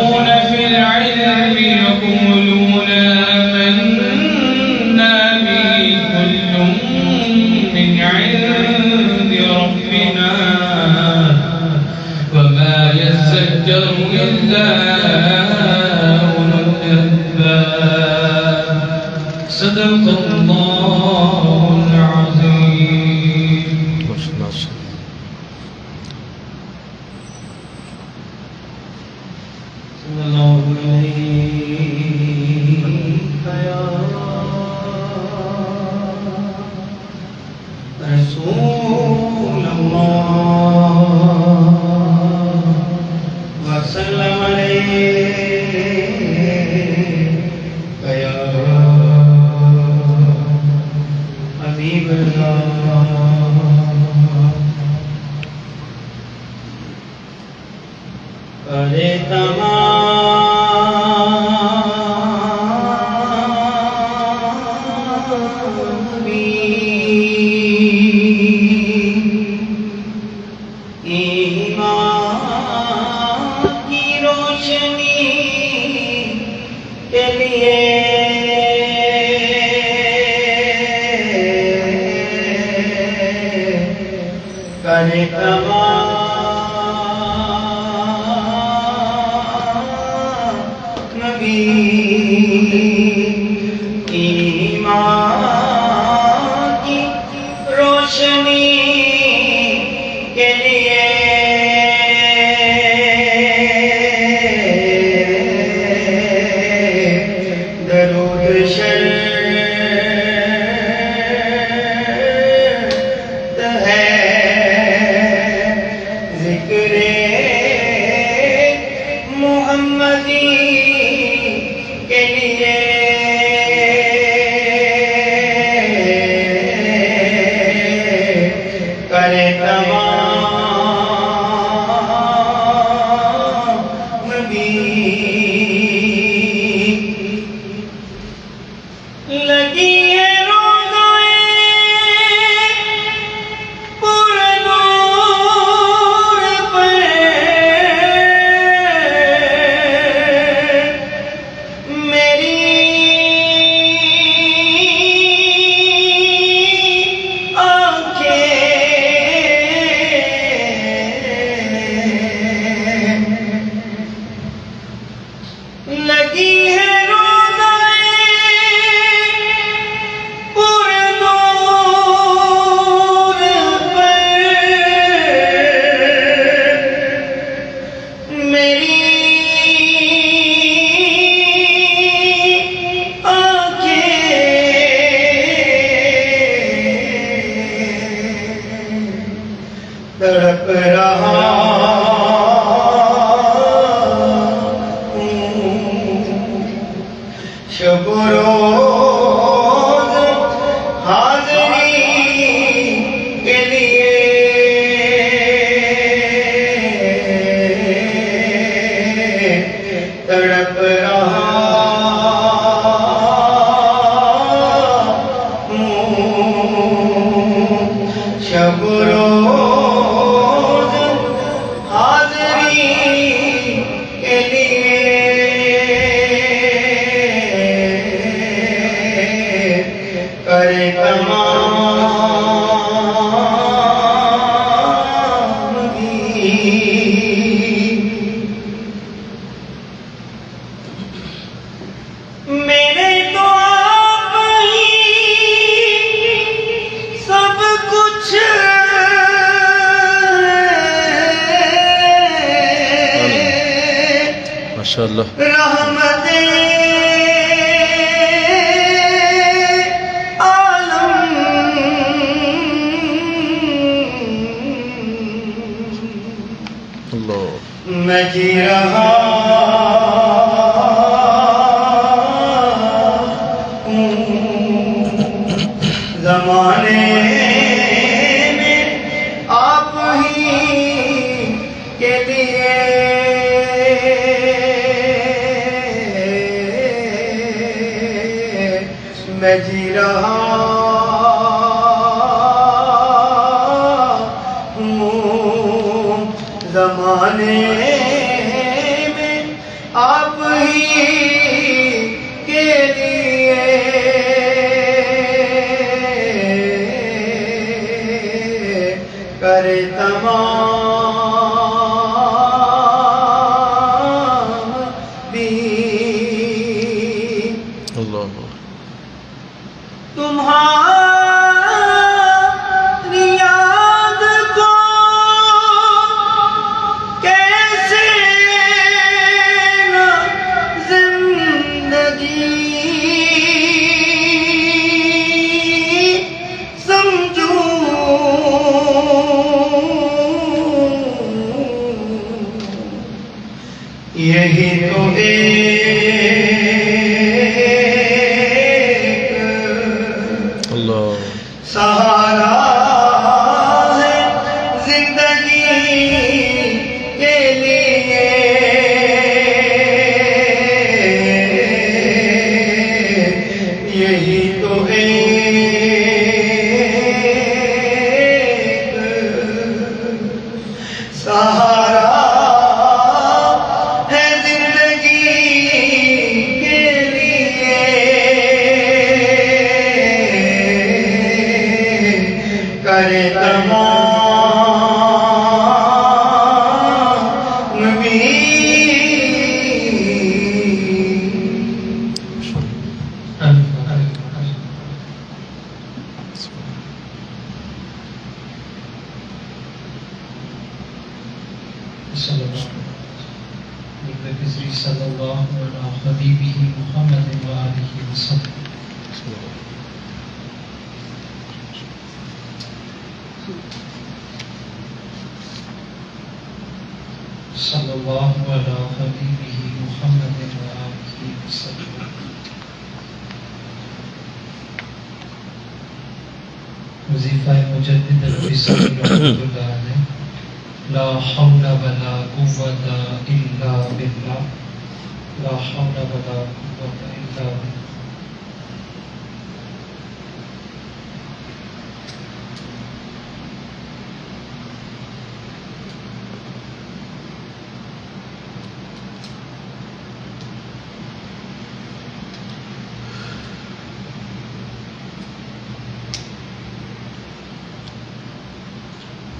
والراسخون في العلم يقولون آمنا به كل من عند ربنا وما يذكر إلا أولو الألباب. صدق الله العظيم. صلى الله عليك يا رسول الله وسلم عليك يا حبيب الله. کرے تڑپ رہا شب روز حاضری کے لیے تڑپ رہا شب روز حاضری کے لیے کرے تمام بھی میرے تو آپ ہی سب کچھ ماشاءاللہ رحمت عالم اللہ میں جی رہا ہوں زمانے میں آپ ہی کے لیے میں جی رہا ہوں زمانے میں آپ ہی کے لیے کرے تمام دین اللہ تمہاری یاد کو کیسے نہ زندگی سمجھوں یہی تو سہارا ہے زندگی کے لیے یہی تو ایک سہارا ہے زندگی کے لیے کرے تمام بھی صلی اللہ علیہ حبیبہ محمد وآلہ وسلم صلی اللہ علیہ حبیبہ محمد وآلہ وسلم وظیفہ مجدد الفیصل رحمۃ اللہ علیہ لا حول ولا قوة الا باللہ لا حول ولا قوة الا باللہ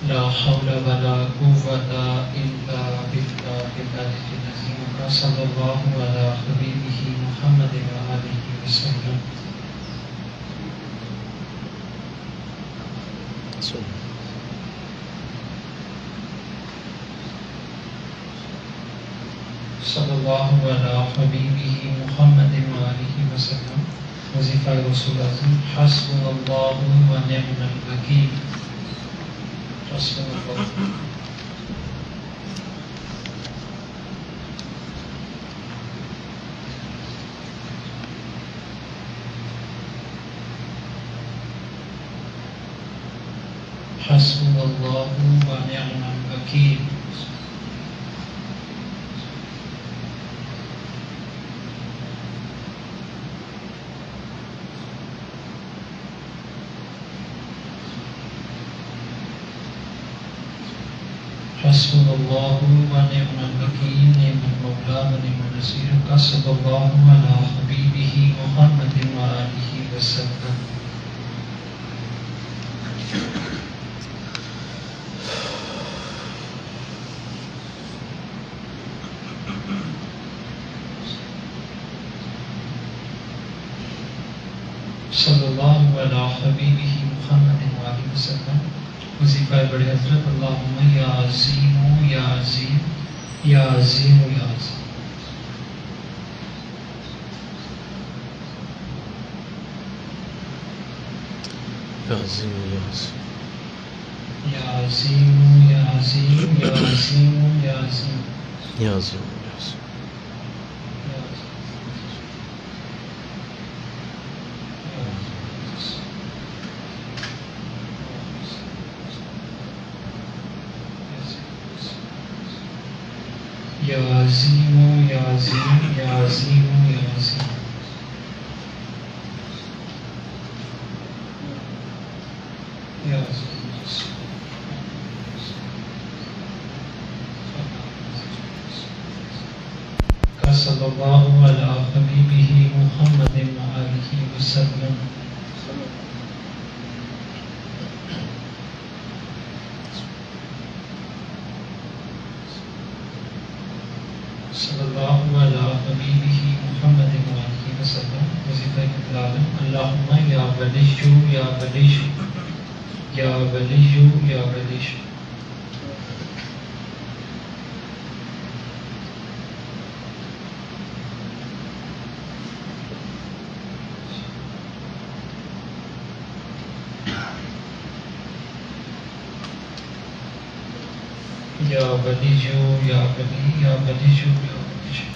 لا حول ولا قوة إلا بالله العلي العظيم صلى الله على حبيبه محمد وآله وسلم صلى الله على حبيبه محمد وآله وسلم وظیفہ رسول اعظم حسبنا الله ونعم الوکیل حسبنا الله حسبنا الله ونعم الوکیل حسبنا الله ونعم الوکیل نعم المولى ونعم النصير صلى الله على حبيبه محمد وآله وسلم صلی اللہ علیہ حبیبہ محمد وآلہ وسلم وظیفہ بڑے حضرت اللہم یا عظیم یا عظیم یا عظیم یا عظیم یا عظیم یا عظیم یا عظیم یا عظیم یا عظیم یا عظیم یا عظیم یا عظیم یا عظیم یا عظیم یا عظیم یا عظیم وصلی اللہ علی حبیبہ محمد وآلہ وسلم. صلی اللہ علی حبیبہ محمد وآلہ وسلم. وظیفہ اطلاع. اللہم یا ولیشو یا ولیشو یا ولیشو یا ولیشو. یا ولیجو یا ولی یا ولیجو یا ولیجو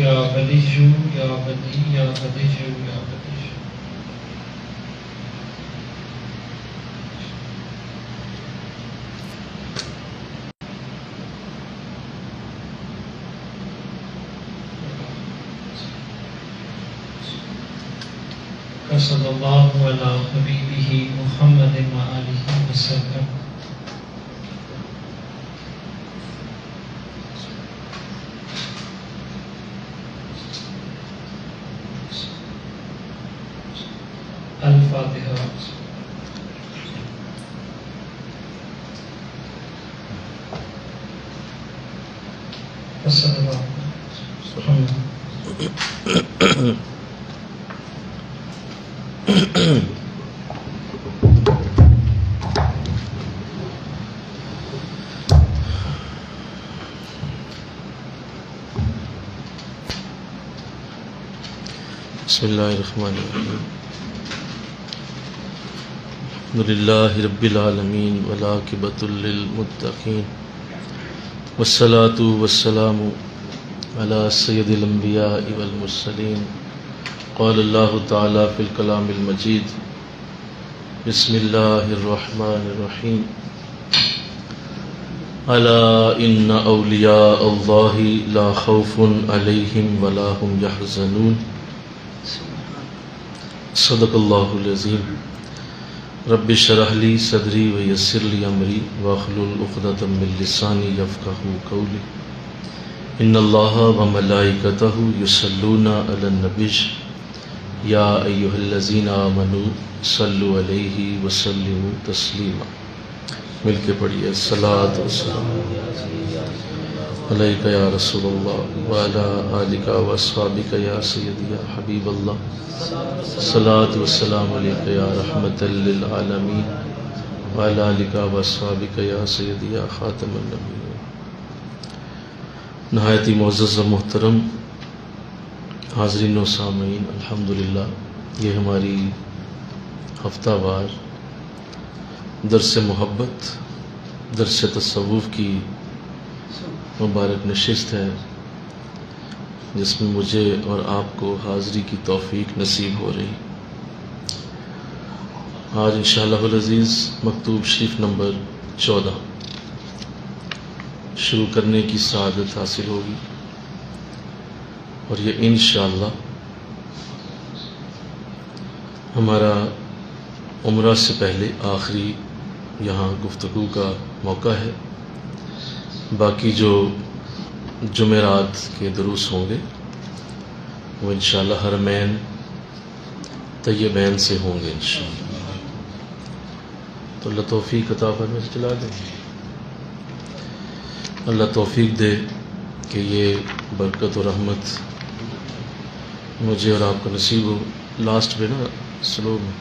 یا ولیجو یا ولی یا ولیجو یا ولیجو. صلی اللہ علی حبیبہ محمد وآلہ وسلم. الفاتحہ. صلی اللہ علیہ وسلم. بسم اللہ الرحمن الرحیم. الحمدللہ رب العالمین والعاقبۃ للمتقین والصلاة والسلام علی سید الانبیاء والمرسلین. قال اللہ تعالی فی الکلام المجید. بسم اللہ الرحمن الرحیم. الا ان اولیاء اللہ لا خوف علیہم ولا هم یحزنون. صدق اللہ العظیم. رب اشرح لی صدری ویسر لی امری واحلل عقدۃ من لسانی یفقہوا قولی. ان اللہ وملائکتہ یصلون علی النبی یا ایہا الذین آمنوا صلوا علیہ وسلموا تسلیما. مل کے پڑھیے. الصلاۃ والسلام علیک یا رسول اللہ وعلی آلک واصحابک یا سیدی یا حبیب اللہ. الصلاۃ والسلام علیک یا رحمۃ للعالمین وعلی آلک واصحابک یا سیدی یا خاتم النبیین. نہایت ہی معزز و محترم حاضرین و سامعین، الحمدللہ یہ ہماری ہفتہ وار درس محبت، درس تصوف کی مبارک نشست ہے، جس میں مجھے اور آپ کو حاضری کی توفیق نصیب ہو رہی. آج انشاءاللہ العزیز مکتوب شریف نمبر 14 شروع کرنے کی سعادت حاصل ہوگی، اور یہ انشاءاللہ ہمارا عمرہ سے پہلے آخری یہاں گفتگو کا موقع ہے. باقی جو جمعرات کے دروس ہوں گے وہ انشاءاللہ حرمین طیبین سے ہوں گے انشاءاللہ. تو اللہ توفیق عطا فرمائے. چلا دیں. اللہ توفیق دے کہ یہ برکت و رحمت مجھے اور آپ کو نصیب ہو. لاسٹ پہ نا سلو میں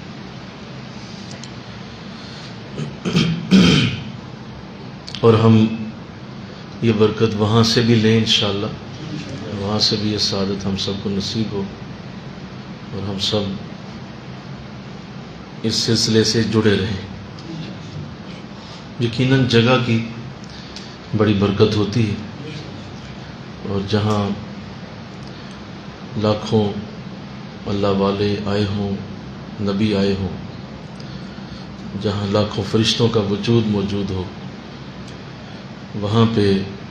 اور ہم یہ برکت وہاں سے بھی لیں انشاءاللہ، وہاں سے بھی یہ سعادت ہم سب کو نصیب ہو، اور ہم سب اس سلسلے سے جڑے رہیں. یقیناً جگہ کی بڑی برکت ہوتی ہے، اور جہاں لاکھوں اللہ والے آئے ہوں، نبی آئے ہوں، جہاں لاکھوں فرشتوں کا وجود موجود ہو، وہاں پہ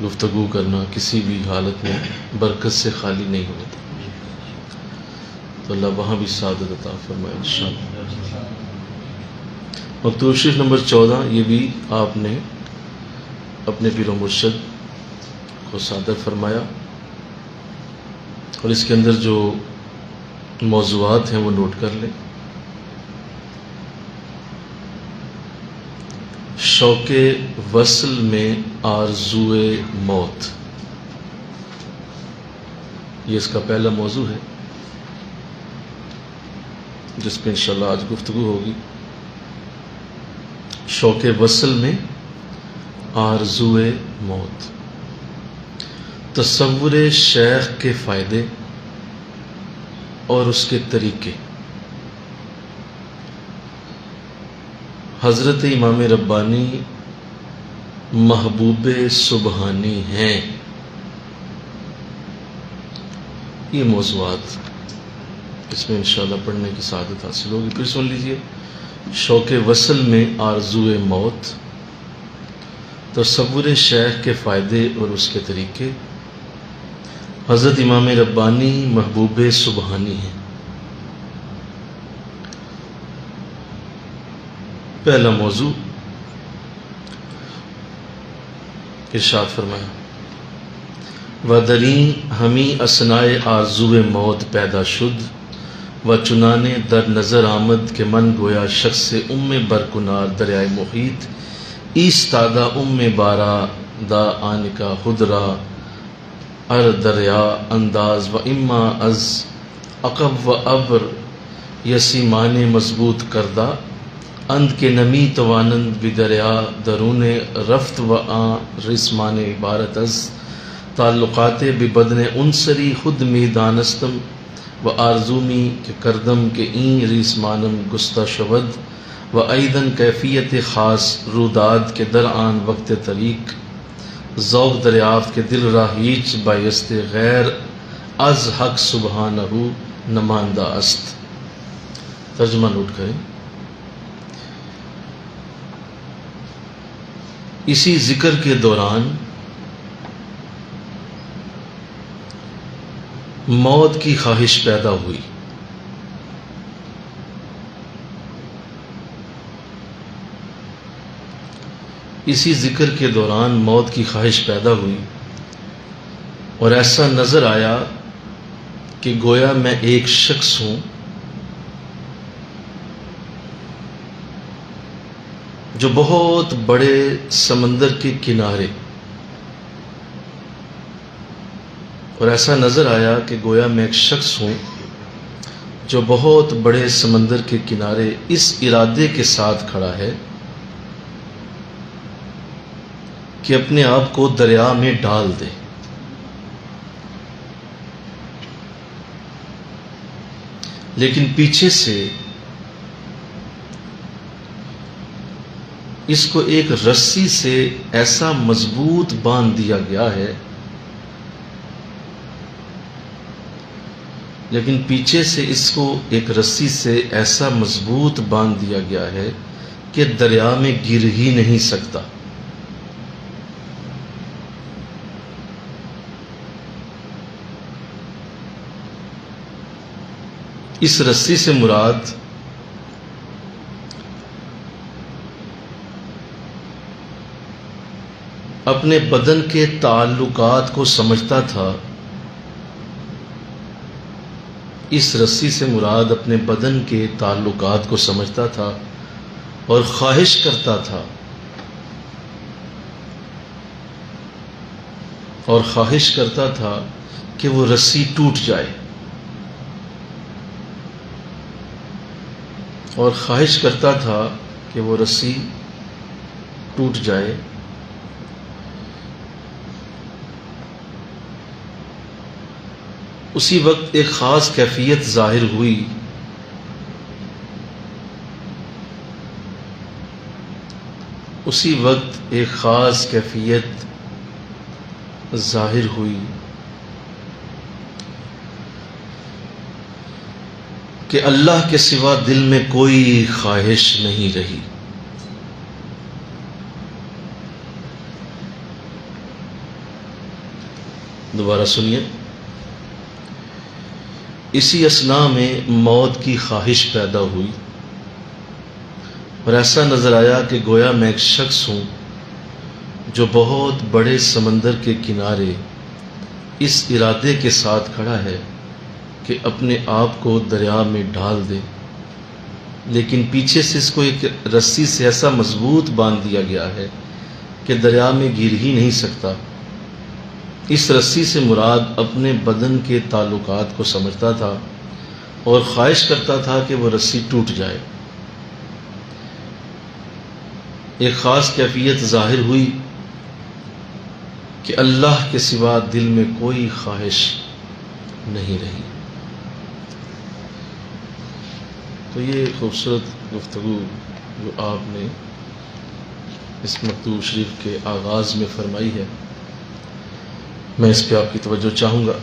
گفتگو کرنا کسی بھی حالت میں برکت سے خالی نہیں ہوتا. تو اللہ وہاں بھی سعادت عطا فرمائے انشاءاللہ. مکتوب شریف نمبر 14 یہ بھی آپ نے اپنے پیر و مرشد کو صادر فرمایا، اور اس کے اندر جو موضوعات ہیں وہ نوٹ کر لیں۔ شوق وصل میں آرزوئے موت، یہ اس کا پہلا موضوع ہے جس پہ انشاءاللہ آج گفتگو ہوگی۔ شوق وصل میں آرزوئے موت، تصور شیخ کے فائدے اور اس کے طریقے۔ حضرت امام ربانی محبوب سبحانی ہیں، یہ موضوعات اس میں انشاءاللہ پڑھنے کی سعادت حاصل ہوگی۔ پھر سن لیجئے، شوق وصل میں آرزوئے موت، تصور شیخ کے فائدے اور اس کے طریقے۔ حضرت امام ربانی محبوب سبحانی ہیں۔ پہلا موضوع، ارشاد فرمایا، وَدَرِیں ہمیں اثنائے آرزوئے موت پیدا شد، و چنانے در نظر آمد کہ من گویا شخص سے برکنار دریائے محیط، ایستادہ بارا دا آن کا خدرا ار دریا انداز، و اما از عقب و ابر یسیمان مضبوط کردہ، اند کے نمی توانند بدریا درون رفت، و آن رسمان عبارت از تعلقات ببدن انصری خود می دانستم، و آرزومی کے کردم کے این ریسمانم گستہ شود، و ایدن کیفیت خاص روداد کے در آن وقت طریق، ذوق دریافت کے دل را ہیچ بایست غیر از حق سبحانہ نماندہ است۔ ترجمہ نوٹ کریں۔ اسی ذکر کے دوران موت کی خواہش پیدا ہوئی۔ اسی ذکر کے دوران موت کی خواہش پیدا ہوئی، اور ایسا نظر آیا کہ گویا میں ایک شخص ہوں جو بہت بڑے سمندر کے کنارے، اور ایسا نظر آیا کہ گویا میں ایک شخص ہوں جو بہت بڑے سمندر کے کنارے اس ارادے کے ساتھ کھڑا ہے کہ اپنے آپ کو دریا میں ڈال دے۔ لیکن پیچھے سے اس کو ایک رسی سے ایسا مضبوط باندھ دیا گیا ہے، لیکن پیچھے سے اس کو ایک رسی سے ایسا مضبوط باندھ دیا گیا ہے کہ دریا میں گر ہی نہیں سکتا۔ اس رسی سے مراد اپنے بدن کے تعلقات کو سمجھتا تھا، اس رسی سے مراد اپنے بدن کے تعلقات کو سمجھتا تھا اور خواہش کرتا تھا، کہ وہ رسی ٹوٹ جائے، اور خواہش کرتا تھا کہ وہ رسی ٹوٹ جائے۔ اسی وقت ایک خاص کیفیت ظاہر ہوئی، کہ اللہ کے سوا دل میں کوئی خواہش نہیں رہی۔ دوبارہ سنیے، اسی اثناء میں موت کی خواہش پیدا ہوئی، اور ایسا نظر آیا کہ گویا میں ایک شخص ہوں جو بہت بڑے سمندر کے کنارے اس ارادے کے ساتھ کھڑا ہے کہ اپنے آپ کو دریا میں ڈال دے، لیکن پیچھے سے اس کو ایک رسی سے ایسا مضبوط باندھ دیا گیا ہے کہ دریا میں گر ہی نہیں سکتا۔ اس رسی سے مراد اپنے بدن کے تعلقات کو سمجھتا تھا اور خواہش کرتا تھا کہ وہ رسی ٹوٹ جائے۔ ایک خاص کیفیت ظاہر ہوئی کہ اللہ کے سوا دل میں کوئی خواہش نہیں رہی۔ تو یہ خوبصورت گفتگو جو آپ نے اس مکتوب شریف کے آغاز میں فرمائی ہے، میں اس پہ آپ کی توجہ چاہوں گا۔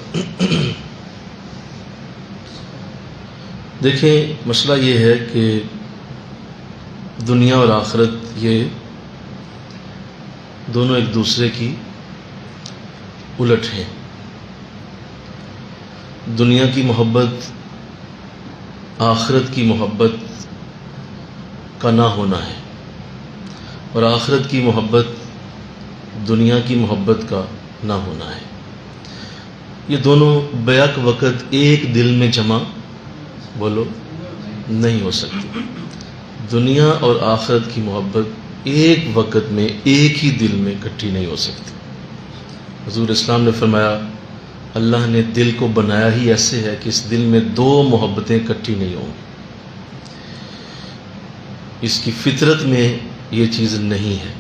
دیکھیں، مسئلہ یہ ہے کہ دنیا اور آخرت یہ دونوں ایک دوسرے کی الٹ ہیں۔ دنیا کی محبت آخرت کی محبت کا نہ ہونا ہے، اور آخرت کی محبت دنیا کی محبت کا نہ ہونا ہے۔ یہ دونوں بیک وقت ایک دل میں جمع بولو نہیں ہو سکتی۔ دنیا اور آخرت کی محبت ایک وقت میں ایک ہی دل میں اکٹھی نہیں ہو سکتی۔ حضور اسلام نے فرمایا اللہ نے دل کو بنایا ہی ایسے ہے کہ اس دل میں دو محبتیں اکٹھی نہیں ہوں گی۔ اس کی فطرت میں یہ چیز نہیں ہے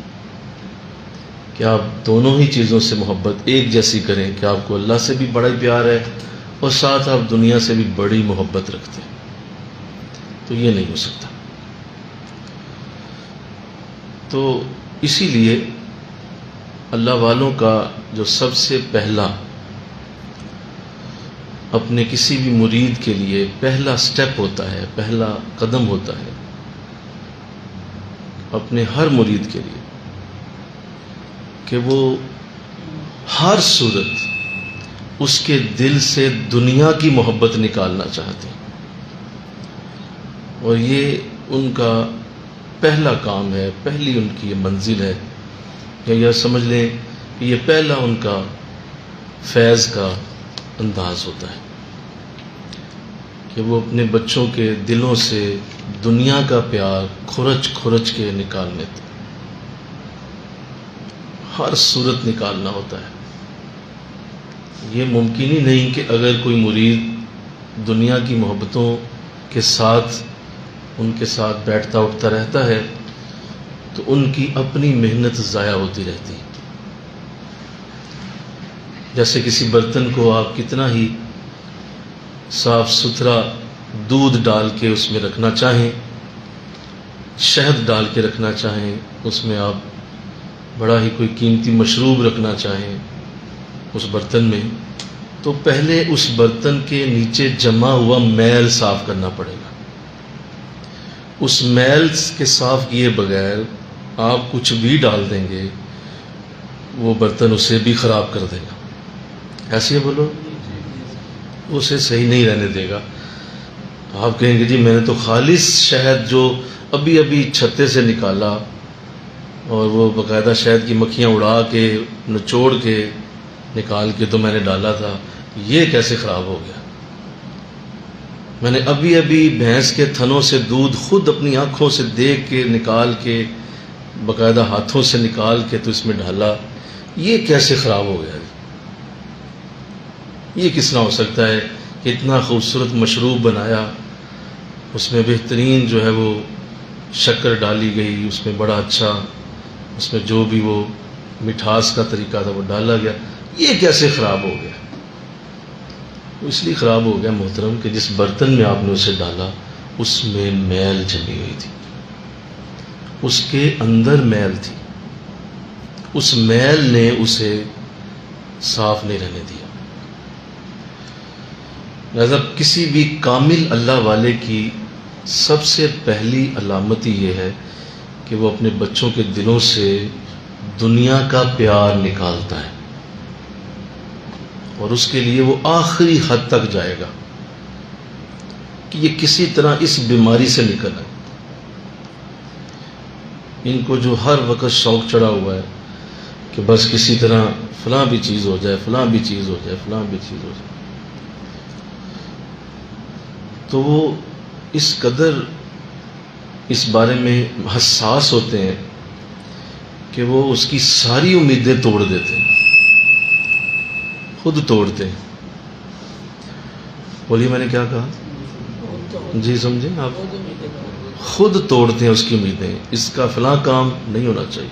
کہ آپ دونوں ہی چیزوں سے محبت ایک جیسی کریں، کہ آپ کو اللہ سے بھی بڑا ہی پیار ہے اور ساتھ آپ دنیا سے بھی بڑی محبت رکھتے ہیں، تو یہ نہیں ہو سکتا۔ تو اسی لیے اللہ والوں کا جو سب سے پہلا اپنے کسی بھی مرید کے لیے پہلا سٹیپ ہوتا ہے، پہلا قدم ہوتا ہے اپنے ہر مرید کے لیے، کہ وہ ہر صورت اس کے دل سے دنیا کی محبت نکالنا چاہتے ہیں، اور یہ ان کا پہلا کام ہے، پہلی ان کی یہ منزل ہے، یا یہ سمجھ لیں کہ یہ پہلا ان کا فیض کا انداز ہوتا ہے کہ وہ اپنے بچوں کے دلوں سے دنیا کا پیار کھرچ کھرچ کے نکالنے تھے، ہر صورت نکالنا ہوتا ہے۔ یہ ممکن ہی نہیں کہ اگر کوئی مرید دنیا کی محبتوں کے ساتھ ان کے ساتھ بیٹھتا اٹھتا رہتا ہے تو ان کی اپنی محنت ضائع ہوتی رہتی۔ جیسے کسی برتن کو آپ کتنا ہی صاف ستھرا دودھ ڈال کے اس میں رکھنا چاہیں، شہد ڈال کے رکھنا چاہیں، اس میں آپ بڑا ہی کوئی قیمتی مشروب رکھنا چاہیں اس برتن میں، تو پہلے اس برتن کے نیچے جمع ہوا میل صاف کرنا پڑے گا۔ اس میل کے صاف کیے بغیر آپ کچھ بھی ڈال دیں گے وہ برتن اسے بھی خراب کر دے گا، ایسے بولو، اسے صحیح نہیں رہنے دے گا۔ آپ کہیں گے جی میں نے تو خالص شہد جو ابھی ابھی چھتے سے نکالا اور وہ باقاعدہ شہد کی مکھیاں اڑا کے نچوڑ کے نکال کے تو میں نے ڈالا تھا، یہ کیسے خراب ہو گیا؟ میں نے ابھی ابھی بھینس کے تھنوں سے دودھ خود اپنی آنکھوں سے دیکھ کے نکال کے باقاعدہ ہاتھوں سے نکال کے تو اس میں ڈالا، یہ کیسے خراب ہو گیا؟ یہ کس طرح ہو سکتا ہے کہ اتنا خوبصورت مشروب بنایا، اس میں بہترین جو ہے وہ شکر ڈالی گئی، اس میں بڑا اچھا اس میں جو بھی وہ مٹھاس کا طریقہ تھا وہ ڈالا گیا، یہ کیسے خراب ہو گیا؟ اس لیے خراب ہو گیا محترم کہ جس برتن میں آپ نے اسے ڈالا اس میں میل جمی ہوئی تھی، اس کے اندر میل تھی، اس میل نے اسے صاف نہیں رہنے دیا۔ لہذا کسی بھی کامل اللہ والے کی سب سے پہلی علامت ہی یہ ہے کہ وہ اپنے بچوں کے دلوں سے دنیا کا پیار نکالتا ہے، اور اس کے لیے وہ آخری حد تک جائے گا کہ یہ کسی طرح اس بیماری سے نکل آئے۔ ان کو جو ہر وقت شوق چڑھا ہوا ہے کہ بس کسی طرح فلاں بھی چیز ہو جائے، فلاں بھی چیز ہو جائے، فلاں بھی چیز ہو جائے، تو وہ اس قدر اس بارے میں حساس ہوتے ہیں کہ وہ اس کی ساری امیدیں توڑ دیتے ہیں، خود توڑتے ہیں۔ بولیے میں نے کیا کہا؟ جی سمجھیں آپ؟ خود توڑتے ہیں اس کی امیدیں، اس کا فلاں کام نہیں ہونا چاہیے،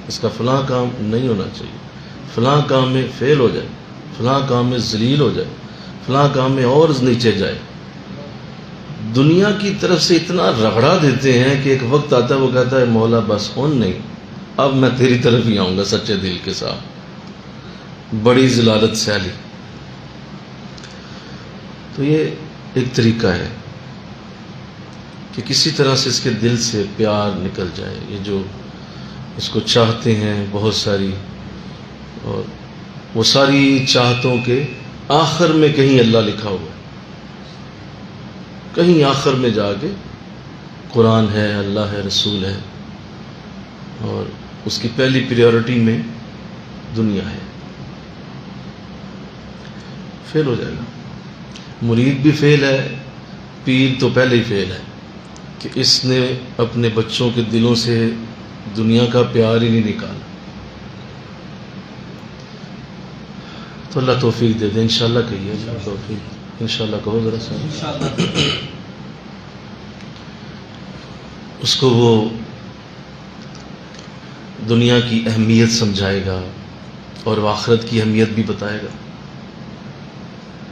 اس کا فلاں کام نہیں ہونا چاہیے، فلاں کام میں فیل ہو جائے، فلاں کام میں ذلیل ہو جائے، فلاں کام میں اور نیچے جائے، دنیا کی طرف سے اتنا رگڑا دیتے ہیں کہ ایک وقت آتا ہے وہ کہتا ہے مولا بس ان نہیں، اب میں تیری طرف ہی آؤں گا سچے دل کے ساتھ، بڑی ذلالت سیالی۔ تو یہ ایک طریقہ ہے کہ کسی طرح سے اس کے دل سے پیار نکل جائے، یہ جو اس کو چاہتے ہیں بہت ساری، اور وہ ساری چاہتوں کے آخر میں کہیں اللہ لکھا ہوا ہے، کہیں آخر میں جا کے قرآن ہے، اللہ ہے، رسول ہے، اور اس کی پہلی پریورٹی میں دنیا ہے، فیل ہو جائے گا۔ مرید بھی فیل ہے، پیر تو پہلے ہی فیل ہے کہ اس نے اپنے بچوں کے دلوں سے دنیا کا پیار ہی نہیں نکالا۔ تو اللہ توفیق دے دے، انشاءاللہ کہیے توفیق، انشاءاللہ کہو ذرا سا۔ اس کو وہ دنیا کی اہمیت سمجھائے گا اور آخرت کی اہمیت بھی بتائے گا،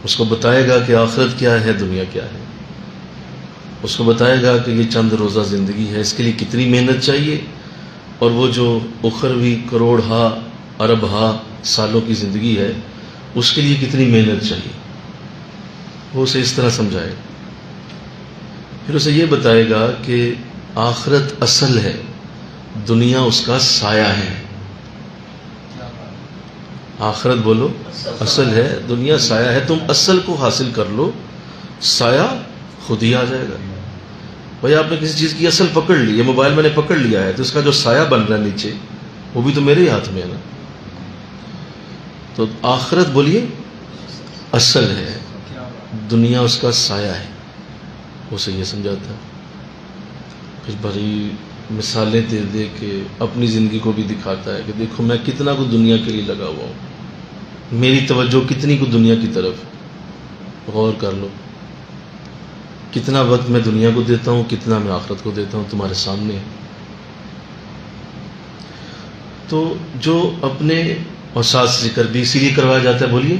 اس کو بتائے گا کہ آخرت کیا ہے، دنیا کیا ہے، اس کو بتائے گا کہ یہ چند روزہ زندگی ہے، اس کے لیے کتنی محنت چاہیے، اور وہ جو اخروی کروڑ ہا ارب ہا سالوں کی زندگی ہے اس کے لیے کتنی محنت چاہیے، وہ اسے اس طرح سمجھائے گا۔ پھر اسے یہ بتائے گا کہ آخرت اصل ہے، دنیا اس کا سایہ ہے۔ آخرت بولو، اصل ہے، دنیا سایہ ہے، تم اصل کو حاصل کر لو، سایہ خود ہی آ جائے گا۔ بھائی آپ نے کسی چیز کی اصل پکڑ لی، یہ موبائل میں نے پکڑ لیا ہے، تو اس کا جو سایہ بن رہا ہے نیچے، وہ بھی تو میرے ہی ہاتھ میں ہے نا۔ تو آخرت بولیے اصل ہے، دنیا اس کا سایہ ہے، اسے یہ سمجھاتا ہے۔ پھر بڑی مثالیں دے دے کے اپنی زندگی کو بھی دکھاتا ہے کہ دیکھو میں کتنا کو دنیا کے لیے لگا ہوا ہوں، میری توجہ کتنی کو دنیا کی طرف، غور کر لو کتنا وقت میں دنیا کو دیتا ہوں، کتنا میں آخرت کو دیتا ہوں، تمہارے سامنے ہے۔ تو جو اپنے اور ساتھ ذکر بھی اسی لیے کروایا جاتا ہے، بولیے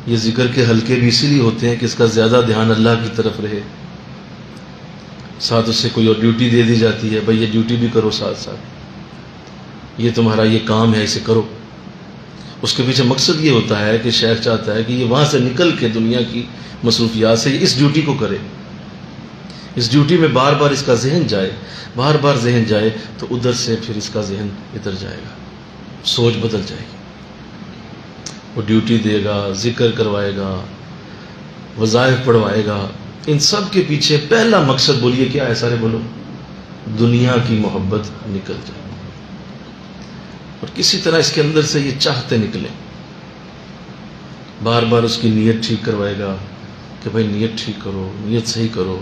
یہ ذکر کے حلقے بھی اسی لیے ہوتے ہیں کہ اس کا زیادہ دھیان اللہ کی طرف رہے، ساتھ اس سے کوئی اور ڈیوٹی دے دی جاتی ہے، بھائی یہ ڈیوٹی بھی کرو، ساتھ ساتھ یہ تمہارا یہ کام ہے، اسے کرو۔ اس کے پیچھے مقصد یہ ہوتا ہے کہ شیخ چاہتا ہے کہ یہ وہاں سے نکل کے دنیا کی مصروفیات سے اس ڈیوٹی کو کرے، اس ڈیوٹی میں بار بار اس کا ذہن جائے، بار بار ذہن جائے، تو ادھر سے پھر اس کا ذہن ادھر جائے گا، سوچ بدل جائے گی۔ وہ ڈیوٹی دے گا، ذکر کروائے گا، وظائف پڑھوائے گا، ان سب کے پیچھے پہلا مقصد بولیے کیا ہے؟ سارے بولو، دنیا کی محبت نکل جائے، اور کسی طرح اس کے اندر سے یہ چاہتے نکلیں۔ بار بار اس کی نیت ٹھیک کروائے گا کہ بھائی نیت ٹھیک کرو، نیت صحیح کرو،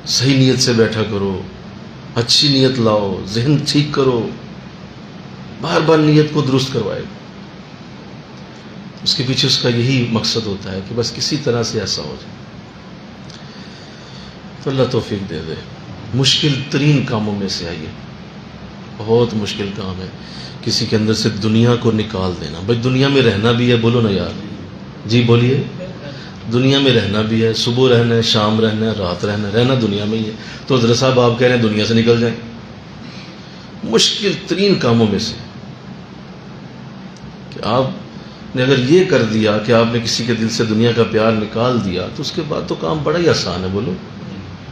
صحیح نیت سے بیٹھا کرو، اچھی نیت لاؤ، ذہن ٹھیک کرو، بار بار نیت کو درست کروائے گا۔ اس کے پیچھے اس کا یہی مقصد ہوتا ہے کہ بس کسی طرح سے ایسا ہو جائے۔ تو اللہ توفیق دے دے۔ مشکل ترین کاموں میں سے آئیے، بہت مشکل کام ہے کسی کے اندر سے دنیا کو نکال دینا۔ بھائی دنیا میں رہنا بھی ہے، بولو نا یار، جی بولیے، دنیا میں رہنا بھی ہے، صبح رہنا ہے، شام رہنا ہے، رات رہنا ہے، رہنا دنیا میں ہی ہے۔ تو حضرت صاحب آپ کہہ رہے ہیں دنیا سے نکل جائیں، مشکل ترین کاموں میں سے کہ آپ نے اگر یہ کر دیا کہ آپ نے کسی کے دل سے دنیا کا پیار نکال دیا، تو اس کے بعد تو کام بڑا ہی آسان ہے، بولو،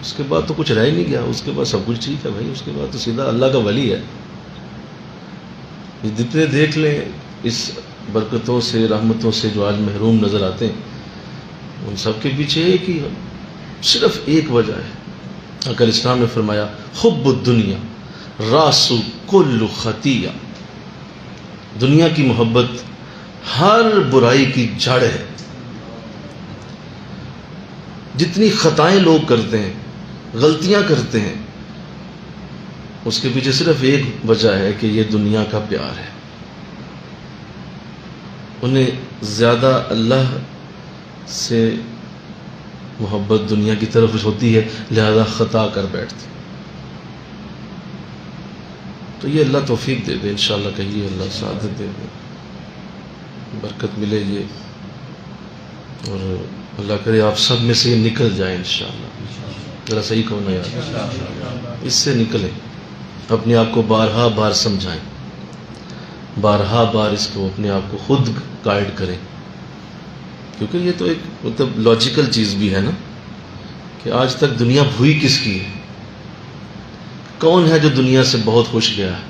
اس کے بعد تو کچھ رہ ہی نہیں گیا، اس کے بعد سب کچھ ٹھیک ہے بھائی، اس کے بعد تو سیدھا اللہ کا ولی ہے۔ جتنے دیکھ لیں اس برکتوں سے، رحمتوں سے جو آج محروم نظر آتے ہیں، ان سب کے پیچھے ایک ہی صرف ایک وجہ ہے۔ اگر اسلام نے فرمایا حب الدنیا، راس کل خطیہ، دنیا کی محبت ہر برائی کی جڑ ہے۔ جتنی خطائیں لوگ کرتے ہیں، غلطیاں کرتے ہیں، اس کے پیچھے صرف ایک وجہ ہے کہ یہ دنیا کا پیار ہے۔ انہیں زیادہ اللہ سے محبت دنیا کی طرف ہوتی ہے، لہذا خطا کر بیٹھتے۔ تو یہ اللہ توفیق دے دے، انشاءاللہ کہیے اللہ سعادت دے دے، برکت ملے گی، اور اللہ کرے آپ سب میں سے یہ نکل جائے انشاءاللہ۔ ذرا صحیح کہو نا یار، اس سے نکلیں، اپنے آپ کو بارہا بار سمجھائیں، بارہا بار اس کو اپنے آپ کو خود گائیڈ کریں، کیونکہ یہ تو ایک مطلب لاجیکل چیز بھی ہے نا کہ آج تک دنیا بھوئی کس کی ہے؟ کون ہے جو دنیا سے بہت خوش گیا ہے؟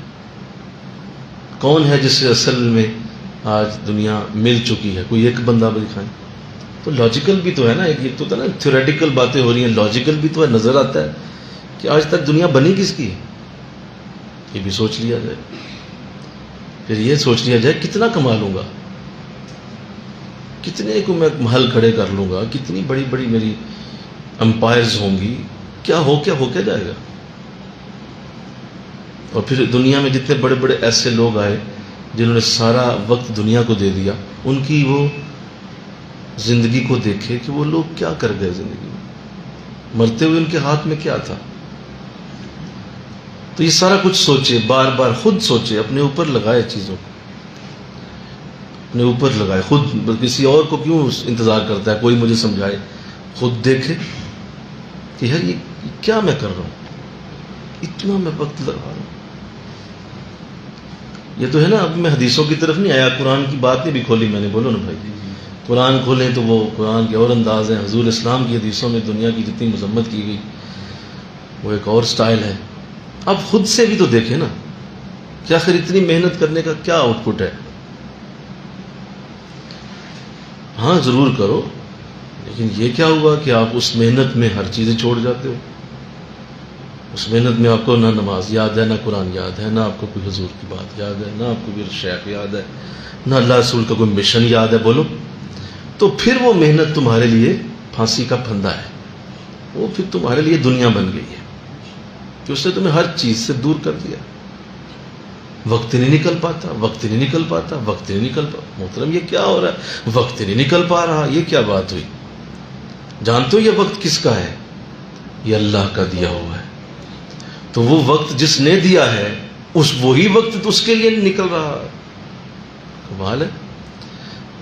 کون ہے جس سے اصل میں آج دنیا مل چکی ہے؟ کوئی ایک بندہ بھی دکھائیں۔ تو لاجیکل بھی تو ہے نا، ایک تو نا تھیوریٹیکل باتیں ہو رہی ہیں، لاجیکل بھی تو ہے، نظر آتا ہے کہ آج تک دنیا بنی کس کی ہے؟ یہ بھی سوچ لیا جائے، پھر یہ سوچ لیا جائے کتنا کما لوں گا، کتنے کو میں محل کھڑے کر لوں گا، کتنی بڑی بڑی میری امپائرز ہوں گی، کیا ہو جائے گا۔ اور پھر دنیا میں جتنے بڑے بڑے ایسے لوگ آئے جنہوں نے سارا وقت دنیا کو دے دیا، ان کی وہ زندگی کو دیکھے کہ وہ لوگ کیا کر گئے زندگی میں، مرتے ہوئے ان کے ہاتھ میں کیا تھا۔ تو یہ سارا کچھ سوچے، بار بار خود سوچے، اپنے اوپر لگائے چیزوں کو، اپنے اوپر لگائے خود، کسی اور کو کیوں انتظار کرتا ہے کوئی مجھے سمجھائے، خود دیکھے کہ یار یہ کیا میں کر رہا ہوں، اتنا میں وقت لگا رہا ہوں۔ یہ تو ہے نا، اب میں حدیثوں کی طرف نہیں آیا، قرآن کی بات نہیں بھی کھولی میں نے، بولو نا بھائی، قرآن کھولیں تو وہ قرآن کے اور انداز ہیں، حضور اسلام کی حدیثوں میں دنیا کی جتنی مذمت کی گئی وہ ایک اور سٹائل ہے۔ اب خود سے بھی تو دیکھیں نا کہ آخر اتنی محنت کرنے کا کیا آؤٹ پٹ ہے۔ ہاں ضرور کرو، لیکن یہ کیا ہوا کہ آپ اس محنت میں ہر چیزیں چھوڑ جاتے ہو۔ اس محنت میں آپ کو نہ نماز یاد ہے، نہ قرآن یاد ہے، نہ آپ کو کوئی حضور کی بات یاد ہے، نہ آپ کو کوئی شیخ یاد ہے، نہ اللہ رسول کا کوئی مشن یاد ہے، بولو۔ تو پھر وہ محنت تمہارے لیے پھانسی کا پھندا ہے، وہ پھر تمہارے لیے دنیا بن گئی ہے کہ اس نے تمہیں ہر چیز سے دور کر دیا۔ وقت نہیں نکل پاتا، وقت نہیں نکل پاتا، وقت نہیں نکل پاتا۔ محترم یہ کیا ہو رہا ہے؟ وقت نہیں نکل پا رہا، یہ کیا بات ہوئی؟ جانتے ہو یہ وقت کس کا ہے؟ یہ اللہ کا دیا ہوا ہے۔ تو وہ وقت جس نے دیا ہے، وہی وقت اس کے لیے نکل رہا ہے۔ کمال ہے۔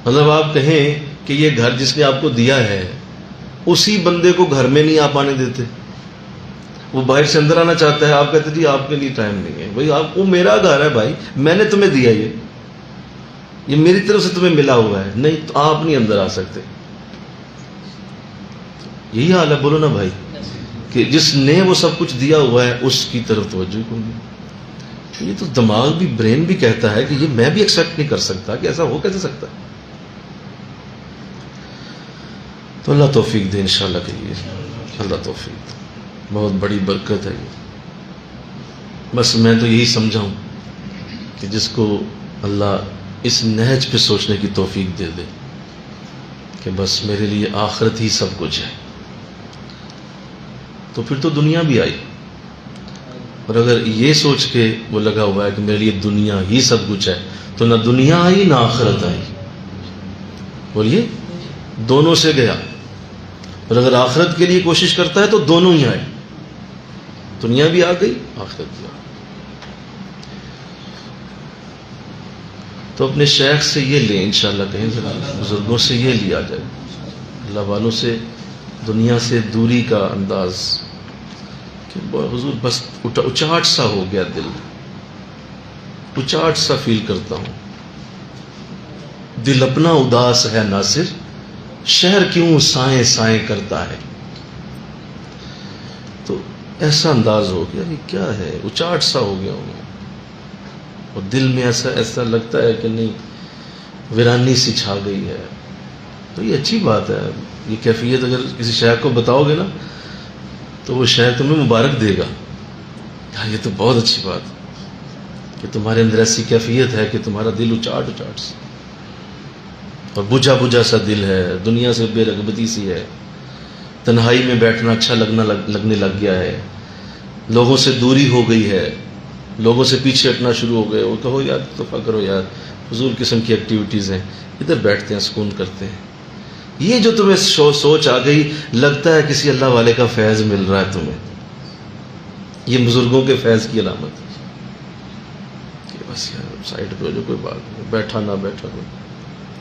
مطلب آپ کہیں کہ یہ گھر جس نے آپ کو دیا ہے، اسی بندے کو گھر میں نہیں آپ آنے دیتے، وہ باہر سے اندر آنا چاہتا ہے، آپ کہتے جی آپ کے لیے ٹائم نہیں ہے۔ بھائی آپ کو، میرا گھر ہے بھائی، میں نے تمہیں دیا، یہ میری طرف سے تمہیں ملا ہوا ہے، نہیں تو آپ نہیں اندر آ سکتے۔ یہی حال ہے، بولو نا بھائی، کہ جس نے وہ سب کچھ دیا ہوا ہے اس کی طرف توجہ کروں گی۔ یہ تو دماغ بھی، برین بھی کہتا ہے کہ یہ میں بھی ایکسیپٹ نہیں کر سکتا کہ ایسا ہو کیسے سکتا ہے۔ تو اللہ توفیق دے انشاءاللہ، کہیے اللہ توفیق دے، بہت بڑی برکت ہے یہ۔ بس میں تو یہی سمجھا ہوں کہ جس کو اللہ اس نہج پہ سوچنے کی توفیق دے دے کہ بس میرے لیے آخرت ہی سب کچھ ہے، تو پھر تو دنیا بھی آئی۔ اور اگر یہ سوچ کے وہ لگا ہوا ہے کہ میرے لیے دنیا ہی سب کچھ ہے، تو نہ دنیا آئی نہ آخرت آئی۔ بولیے، دونوں سے گیا۔ اور اگر آخرت کے لیے کوشش کرتا ہے تو دونوں ہی آئے، دنیا بھی آ گئی، آخرت بھی آ گئی۔ تو اپنے شیخ سے یہ لیں انشاءاللہ، کہیں ذرا بزرگوں سے یہ لیا جائے، اللہ والوں سے دنیا سے دوری کا انداز کہ حضور بس اچاٹ سا ہو گیا، دل اچاٹ سا فیل کرتا ہوں، دل اپنا اداس ہے ناصر، شہر کیوں سائیں سائیں کرتا ہے۔ تو ایسا انداز ہو گیا، یہ کیا ہے، اچاٹ سا ہو گیا ہوں، اور دل میں ایسا لگتا ہے کہ نہیں، ویرانی سی چھا گئی ہے۔ تو یہ اچھی بات ہے، یہ کیفیت اگر کسی شیخ کو بتاؤ گے نا تو وہ شیخ تمہیں مبارک دے گا یہ تو بہت اچھی بات ہے کہ تمہارے اندر ایسی کیفیت ہے کہ تمہارا دل اچاٹ اچاٹ سے اور بجھا بجھا سا دل ہے، دنیا سے بے رغبتی سی ہے، تنہائی میں بیٹھنا اچھا لگنے لگ گیا ہے، لوگوں سے دوری ہو گئی ہے، لوگوں سے پیچھے ہٹنا شروع ہو گئے، وہ کہو یار توفہ کرو یار، فضول قسم کی ایکٹیویٹیز ہیں، ادھر بیٹھتے ہیں سکون کرتے ہیں۔ یہ جو تمہیں سوچ آ گئی، لگتا ہے کسی اللہ والے کا فیض مل رہا ہے تمہیں، یہ بزرگوں کے فیض کی علامت ہے کہ بس یار سائڈ پہ ہو جو، کوئی بات نہیں، بیٹھا نہ بیٹھا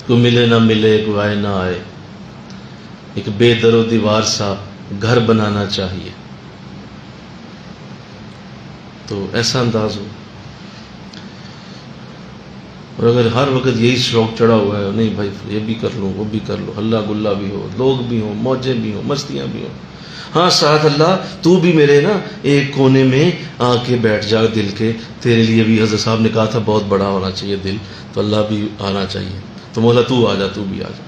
کوئی ملے نہ ملے، کوئی آئے نہ آئے، ایک بے در و دیوار سا گھر بنانا چاہیے۔ تو ایسا انداز ہو، اور اگر ہر وقت یہی شوق چڑھا ہوا ہے، نہیں بھائی یہ بھی کر لوں وہ بھی کر لوں، ہلا گلا بھی ہو، لوگ بھی ہوں، موجیں بھی ہوں، مستیاں بھی ہوں، ہاں ساتھ اللہ تو بھی میرے نا ایک کونے میں آ کے بیٹھ جا دل کے، تیرے لیے بھی حضرت صاحب نے کہا تھا بہت بڑا ہونا چاہیے دل، تو اللہ بھی آنا چاہیے، تو مولا تو آ جا، تو بھی آ جا۔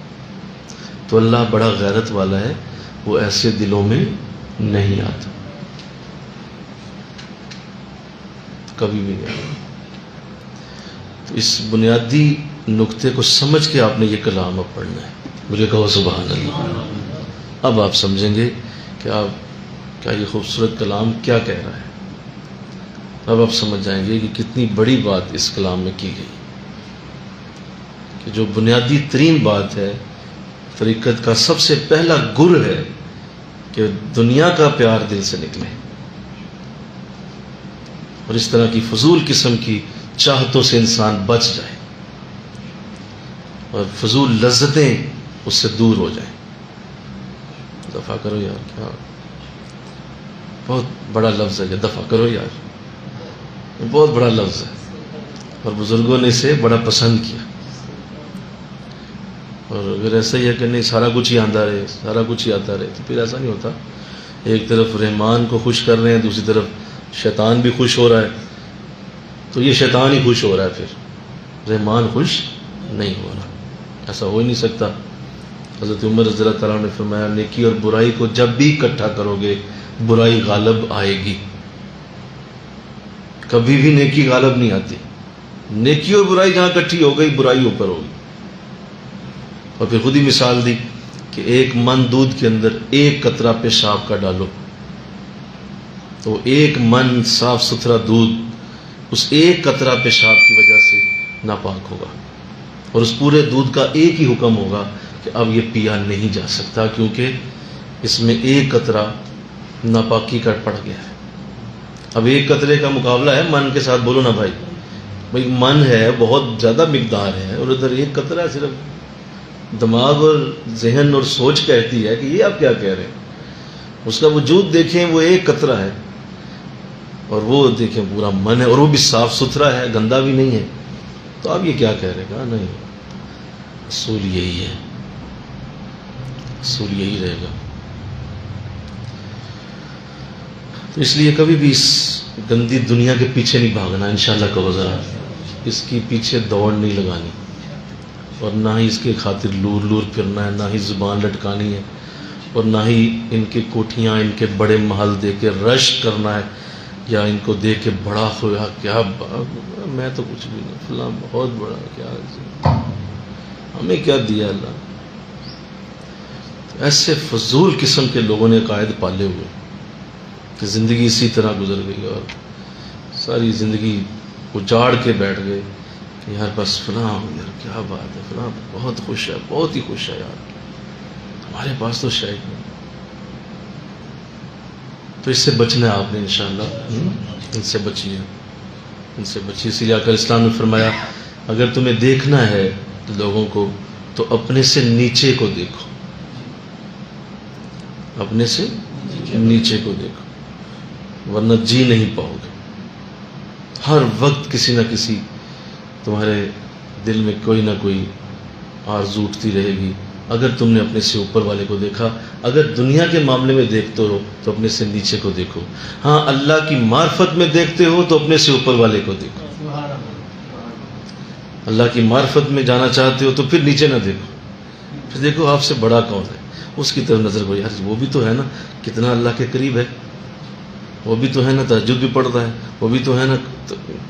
تو اللہ بڑا غیرت والا ہے، وہ ایسے دلوں میں نہیں آتا، کبھی بھی نہیں آتا۔ تو اس بنیادی نقطے کو سمجھ کے آپ نے یہ کلام اب پڑھنا ہے، مجھے کہو سبحان اللہ۔ اب آپ سمجھیں گے کہ آپ کیا یہ خوبصورت کلام کیا کہہ رہا ہے، اب آپ سمجھ جائیں گے کہ کتنی بڑی بات اس کلام میں کی گئی، کہ جو بنیادی ترین بات ہے، طریقت کا سب سے پہلا گر ہے کہ دنیا کا پیار دل سے نکلے، اور اس طرح کی فضول قسم کی چاہتوں سے انسان بچ جائے، اور فضول لذتیں اس سے دور ہو جائیں۔ دفع کرو یار، کیا بہت بڑا لفظ ہے یہ، دفع کرو یار، یہ بہت بڑا لفظ ہے، اور بزرگوں نے اسے بڑا پسند کیا۔ اور اگر ایسا ہی ہے کہ نہیں سارا کچھ ہی آتا رہے، سارا کچھ ہی آتا رہے، تو پھر ایسا نہیں ہوتا۔ ایک طرف رحمان کو خوش کر رہے ہیں، دوسری طرف شیطان بھی خوش ہو رہا ہے، تو یہ شیطان ہی خوش ہو رہا ہے، پھر رحمان خوش نہیں ہو رہا، ایسا ہو ہی نہیں سکتا۔ حضرت عمر رضی اللہ تعالیٰ نے فرمایا نیکی اور برائی کو جب بھی اکٹھا کرو گے برائی غالب آئے گی، کبھی بھی نیکی غالب نہیں آتی، نیکی اور برائی جہاں اکٹھی ہو گئی برائی اوپر ہوگی۔ اور پھر خود ہی مثال دی کہ ایک من دودھ کے اندر ایک قطرہ پیشاب کا ڈالو، تو ایک من صاف ستھرا دودھ اس ایک قطرہ پیشاب کی وجہ سے ناپاک ہوگا، اور اس پورے دودھ کا ایک ہی حکم ہوگا کہ اب یہ پیا نہیں جا سکتا، کیونکہ اس میں ایک قطرہ ناپاکی کا پڑ گیا ہے۔ اب ایک قطرے کا مقابلہ ہے من کے ساتھ، بولو نا بھائی، من ہے بہت زیادہ مقدار ہے، اور ادھر ایک قطرہ صرف دماغ اور ذہن اور سوچ کہتی ہے کہ یہ آپ کیا کہہ رہے ہیں، اس کا وجود دیکھیں وہ ایک قطرہ ہے، اور وہ دیکھیں پورا من ہے، اور وہ بھی صاف ستھرا ہے، گندا بھی نہیں ہے، تو آپ یہ کیا کہہ رہے گا؟ نہیں، اصول یہی ہے، اصول یہی رہے گا۔ تو اس لیے کبھی بھی اس گندی دنیا کے پیچھے نہیں بھاگنا، انشاءاللہ کہو ذرا، اس کی پیچھے دوڑ نہیں لگانی، اور نہ ہی اس کے خاطر لور لور پھرنا ہے، نہ ہی زبان لٹکانی ہے، اور نہ ہی ان کے کوٹھیاں ان کے بڑے محل دے کے رش کرنا ہے، یا ان کو دیکھ کے بڑا ہوا کیا میں تو کچھ بھی نہیں، فلاں بہت بڑا، کیا ہمیں کیا دیا اللہ۔ ایسے فضول قسم کے لوگوں نے قائد پالے ہوئے کہ زندگی اسی طرح گزر گئی، اور ساری زندگی اجاڑ کے بیٹھ گئے کہ یار بس فلاں یار کیا بات ہے، فلاں بہت خوش ہے، بہت ہی خوش ہے یار، ہمارے پاس تو شاید نہیں۔ تو اس سے بچنا ہے آپ نے انشاءاللہ، ان سے بچیے، ان سے بچیے۔ اسی لیے آقا اسلام نے فرمایا اگر تمہیں دیکھنا ہے لوگوں کو تو اپنے سے نیچے کو دیکھو، اپنے سے نیچے کو دیکھو، ورنہ جی نہیں پاؤ گے۔ ہر وقت کسی نہ کسی تمہارے دل میں کوئی نہ کوئی آرزو اٹھتی رہے گی۔ اگر تم نے اپنے سے اوپر والے کو دیکھا، اگر دنیا کے معاملے میں دیکھتے ہو تو اپنے سے نیچے کو دیکھو، ہاں اللہ کی معرفت میں دیکھتے ہو تو اپنے سے اوپر والے کو دیکھو۔ اللہ کی معرفت میں جانا چاہتے ہو تو پھر نیچے نہ دیکھو، پھر دیکھو آپ سے بڑا کون ہے، اس کی طرف نظر کرو، یار وہ بھی تو ہے نا، کتنا اللہ کے قریب ہے، وہ بھی تو ہے نا تہجد بھی پڑھتا ہے، وہ بھی تو ہے نا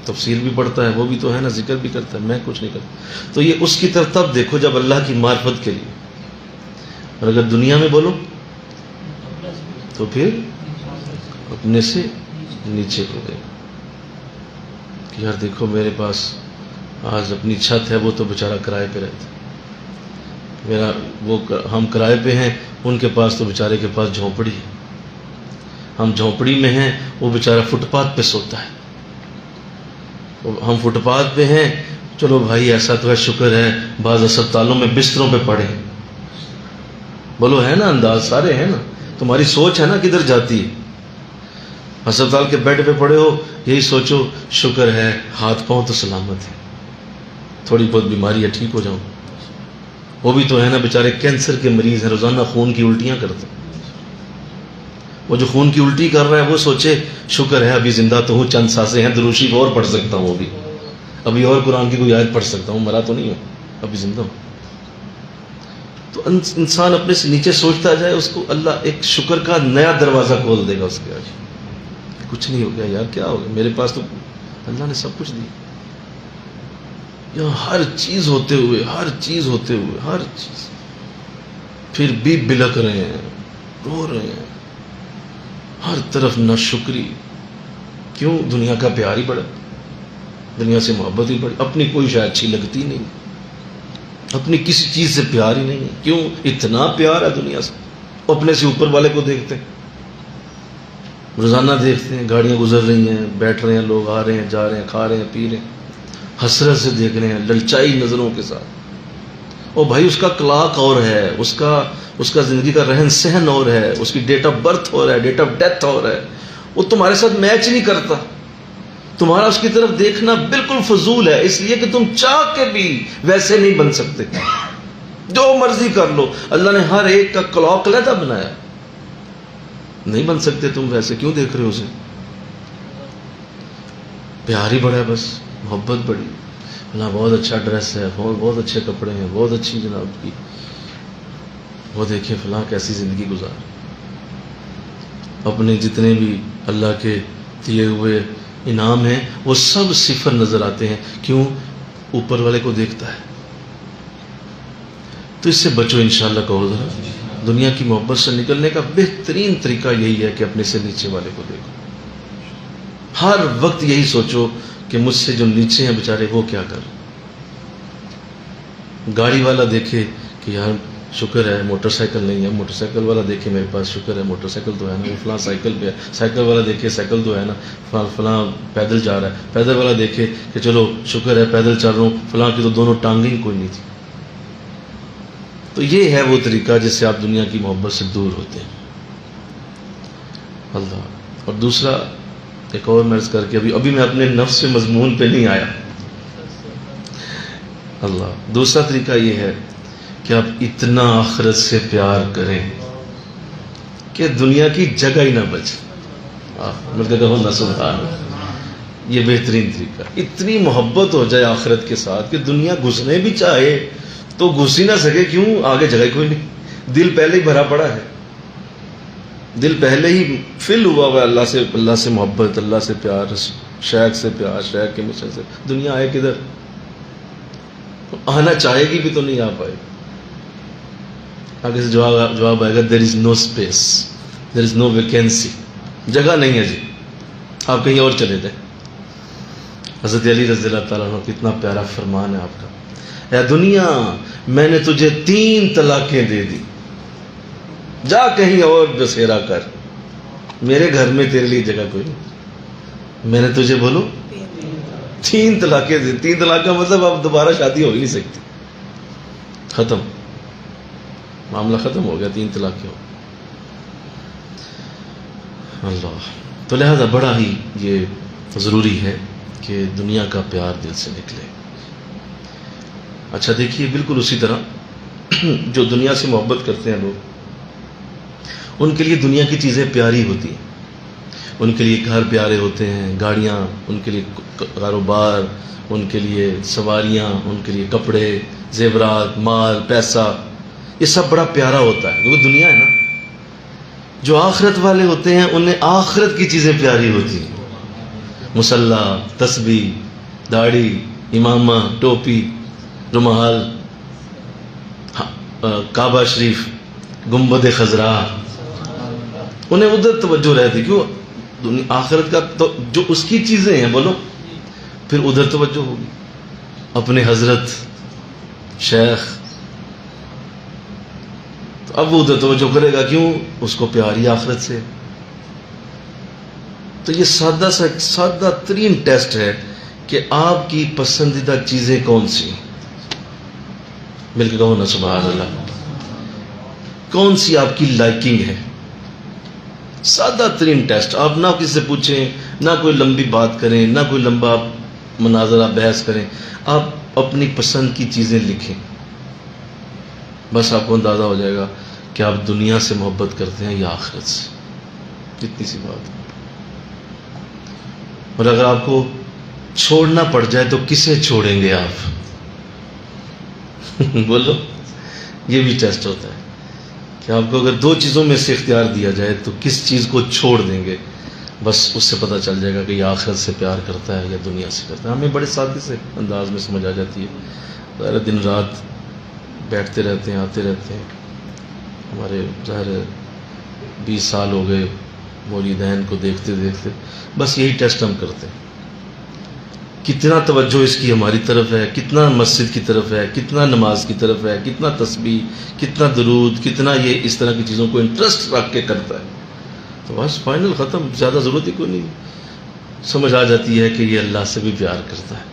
تفسیر بھی پڑھتا ہے، وہ بھی تو ہے نا ذکر بھی کرتا ہے، میں کچھ نہیں کرتا. تو یہ اس کی طرف تب دیکھو جب اللہ کی معرفت کے لیے. اور اگر دنیا میں بولو تو پھر اپنے سے نیچے کو دے کہ یار دیکھو میرے پاس آج اپنی چھت ہے، وہ تو بیچارہ کرائے پہ رہتا ہے، ہم کرائے پہ ہیں، ان کے پاس تو بیچارے کے پاس جھونپڑی ہے، ہم جھونپڑی میں ہیں، وہ بیچارہ فٹ پاتھ پہ سوتا ہے، ہم فٹ پاتھ پہ ہیں. چلو بھائی ایسا تو ہے، شکر ہے بعض اسپتالوں میں بستروں پہ پڑے. بولو ہے نا انداز، سارے ہیں نا. تمہاری سوچ ہے نا کدھر جاتی ہے. ہسپتال کے بیڈ پہ پڑے ہو، یہی سوچو شکر ہے ہاتھ پاؤں تو سلامت ہے، تھوڑی بہت بیماری ہے ٹھیک ہو جاؤں. وہ بھی تو ہے نا بیچارے کینسر کے مریض ہیں، روزانہ خون کی الٹیاں کرتے ہیں. وہ جو خون کی الٹی کر رہا ہے وہ سوچے شکر ہے ابھی زندہ تو ہوں، چند سانسیں ہیں، درود شریف اور پڑھ سکتا ہوں، ابھی اور قرآن کی کوئی آیت پڑھ سکتا ہوں، مرا تو نہیں ہوں، ابھی زندہ ہوں. تو انسان اپنے سے نیچے سوچتا جائے، اس کو اللہ ایک شکر کا نیا دروازہ کھول دے گا اس کے آگے. کچھ نہیں ہو گیا یار، کیا ہو گیا، میرے پاس تو اللہ نے سب کچھ دیا. یہاں ہر چیز ہوتے ہوئے ہر چیز پھر بھی بلک رہے ہیں، رو رہے ہیں، ہر طرف ناشکری. کیوں؟ دنیا کا پیار ہی بڑا، دنیا سے محبت ہی بڑی، اپنی کوئی شاید اچھی لگتی نہیں، اپنی کسی چیز سے پیار ہی نہیں. کیوں اتنا پیار ہے دنیا سے؟ اپنے سے اوپر والے کو دیکھتے ہیں، روزانہ دیکھتے ہیں، گاڑیاں گزر رہی ہیں، بیٹھ رہے ہیں لوگ، آ رہے ہیں جا رہے ہیں، کھا رہے ہیں پی رہے ہیں، حسرت سے دیکھ رہے ہیں، للچائی نظروں کے ساتھ. اور بھائی اس کا کلاک اور ہے، اس کا زندگی کا رہن سہن اور ہے، اس کی ڈیٹ آف برتھ اور ہے، ڈیٹ آف ڈیتھ اور ہے. وہ تمہارے ساتھ میچ نہیں کرتا. تمہارا اس کی طرف دیکھنا بالکل فضول ہے، اس لیے کہ تم چاہ کے بھی ویسے نہیں بن سکتے. جو مرضی کر لو، اللہ نے ہر ایک کا کلاک علیحدہ بنایا، نہیں بن سکتے تم ویسے. کیوں دیکھ رہے ہو اسے؟ پیار ہی بڑا ہے، بس محبت بڑی. اللہ بہت اچھا ڈریس ہے، بہت اچھے کپڑے ہیں، بہت اچھی جناب کی، وہ دیکھیں فلاں کیسی زندگی گزار. اپنے جتنے بھی اللہ کے دیے ہوئے انعام ہیں وہ سب صفر نظر آتے ہیں. کیوں؟ اوپر والے کو دیکھتا ہے. تو اس سے بچو انشاءاللہ. کہو ذرا، دنیا کی محبت سے نکلنے کا بہترین طریقہ یہی ہے کہ اپنے سے نیچے والے کو دیکھو. ہر وقت یہی سوچو کہ مجھ سے جو نیچے ہیں بیچارے وہ کیا کر. گاڑی والا دیکھے کہ یار شکر ہے موٹر سائیکل نہیں ہے، موٹر سائیکل والا دیکھے میرے پاس شکر ہے موٹر سائیکل تو ہے نا، وہ فلاں سائیکل پہ ہے. سائیکل والا دیکھے سائیکل تو ہے نا، فلاں پیدل جا رہا ہے. پیدل والا دیکھے کہ چلو شکر ہے پیدل چل رہا ہوں، فلاں کی تو دونوں ٹانگیں ہی کوئی نہیں تھی. تو یہ ہے وہ طریقہ جس سے آپ دنیا کی محبت سے دور ہوتے ہیں. اللہ. اور دوسرا ایک اور مرض کر کے ابھی میں اپنے نفس کے مضمون پہ نہیں آیا. اللہ. دوسرا طریقہ یہ ہے کہ آپ اتنا آخرت سے پیار کریں کہ دنیا کی جگہ ہی نہ بچے. مطلب کہو نہ سبحان. یہ بہترین طریقہ. اتنی محبت ہو جائے آخرت کے ساتھ کہ دنیا گھسنے بھی چاہے تو گھس ہی نہ سکے. کیوں؟ آگے جگہ کوئی نہیں، دل پہلے ہی بھرا پڑا ہے، دل پہلے ہی فل ہوا ہوا ہے اللہ سے محبت، اللہ سے پیار، شیخ سے پیار، شیخ کے مشن سے. دنیا آئے کدھر؟ آنا چاہے گی بھی تو نہیں آ پائے. آگے سے جواب آئے گا there is no space, there is no vacancy. جگہ نہیں ہے جی، آپ کہیں اور چلے جائیں. حضرت علی رضی اللہ تعالیٰ عنہ کتنا پیارا فرمان ہے آپ کا. اے دنیا میں نے تجھے 3 طلاقیں دے دی، جا کہیں اور بسیرا کر، میرے گھر میں تیرے لیے جگہ کوئی نہیں. میں نے تجھے بولو 3 طلاقیں دی. 3 طلاق کا مطلب اب دوبارہ شادی ہو ہی نہیں سکتی، ختم، معاملہ ختم ہو گیا. 3 طلاقیں ہو. اللہ. تو لہذا بڑا ہی یہ ضروری ہے کہ دنیا کا پیار دل سے نکلے. اچھا دیکھیے بالکل اسی طرح جو دنیا سے محبت کرتے ہیں لوگ، ان کے لیے دنیا کی چیزیں پیاری ہوتی ہیں. ان کے لیے گھر پیارے ہوتے ہیں، گاڑیاں، ان کے لیے کاروبار، ان کے لیے سواریاں، ان کے لیے کپڑے، زیورات، مال، پیسہ، یہ سب بڑا پیارا ہوتا ہے کیونکہ دنیا ہے نا. جو آخرت والے ہوتے ہیں انہیں آخرت کی چیزیں پیاری ہوتی ہیں، مصلی، تسبیح، داڑھی، امامہ، ٹوپی، رومال، کعبہ شریف، گنبد خضرا، انہیں ادھر توجہ رہتی. کیوں؟ آخرت کا تو جو اس کی چیزیں ہیں، بولو، پھر ادھر توجہ ہوگی. اپنے حضرت شیخ، تو اب وہ ادھر توجہ کرے گا. کیوں؟ اس کو پیاری آخرت سے. تو یہ سادہ ترین ٹیسٹ ہے کہ آپ کی پسندیدہ چیزیں کون سی ہیں. مل کے کہو نا سبحان اللہ. کون سی آپ کی لائکنگ ہے؟ سادہ ترین ٹیسٹ. آپ نہ کسی سے پوچھیں، نہ کوئی لمبی بات کریں، نہ کوئی لمبا مناظرہ بحث کریں. آپ اپنی پسند کی چیزیں لکھیں، بس آپ کو اندازہ ہو جائے گا کہ آپ دنیا سے محبت کرتے ہیں یا آخرت سے. اتنی سی بات. اور اگر آپ کو چھوڑنا پڑ جائے تو کسے چھوڑیں گے آپ؟ بولو. یہ بھی ٹیسٹ ہوتا ہے کہ آپ کو اگر دو چیزوں میں سے اختیار دیا جائے تو کس چیز کو چھوڑ دیں گے. بس اس سے پتہ چل جائے گا کہ یہ آخرت سے پیار کرتا ہے یا دنیا سے کرتا ہے. ہمیں بڑے سادے سے انداز میں سمجھ آ جاتی ہے. ظاہر دن رات بیٹھتے رہتے ہیں، آتے رہتے ہیں. ہمارے ظاہر 20 سال ہو گئے مولیدین کو دیکھتے دیکھتے. بس یہی ٹیسٹ ہم کرتے ہیں. کتنا توجہ اس کی ہماری طرف ہے، کتنا مسجد کی طرف ہے، کتنا نماز کی طرف ہے، کتنا تسبیح، کتنا درود، کتنا یہ اس طرح کی چیزوں کو انٹرسٹ رکھ کے کرتا ہے. تو بس فائنل ختم. زیادہ ضرورت ہی کوئی نہیں. سمجھ آ جاتی ہے کہ یہ اللہ سے بھی پیار کرتا ہے،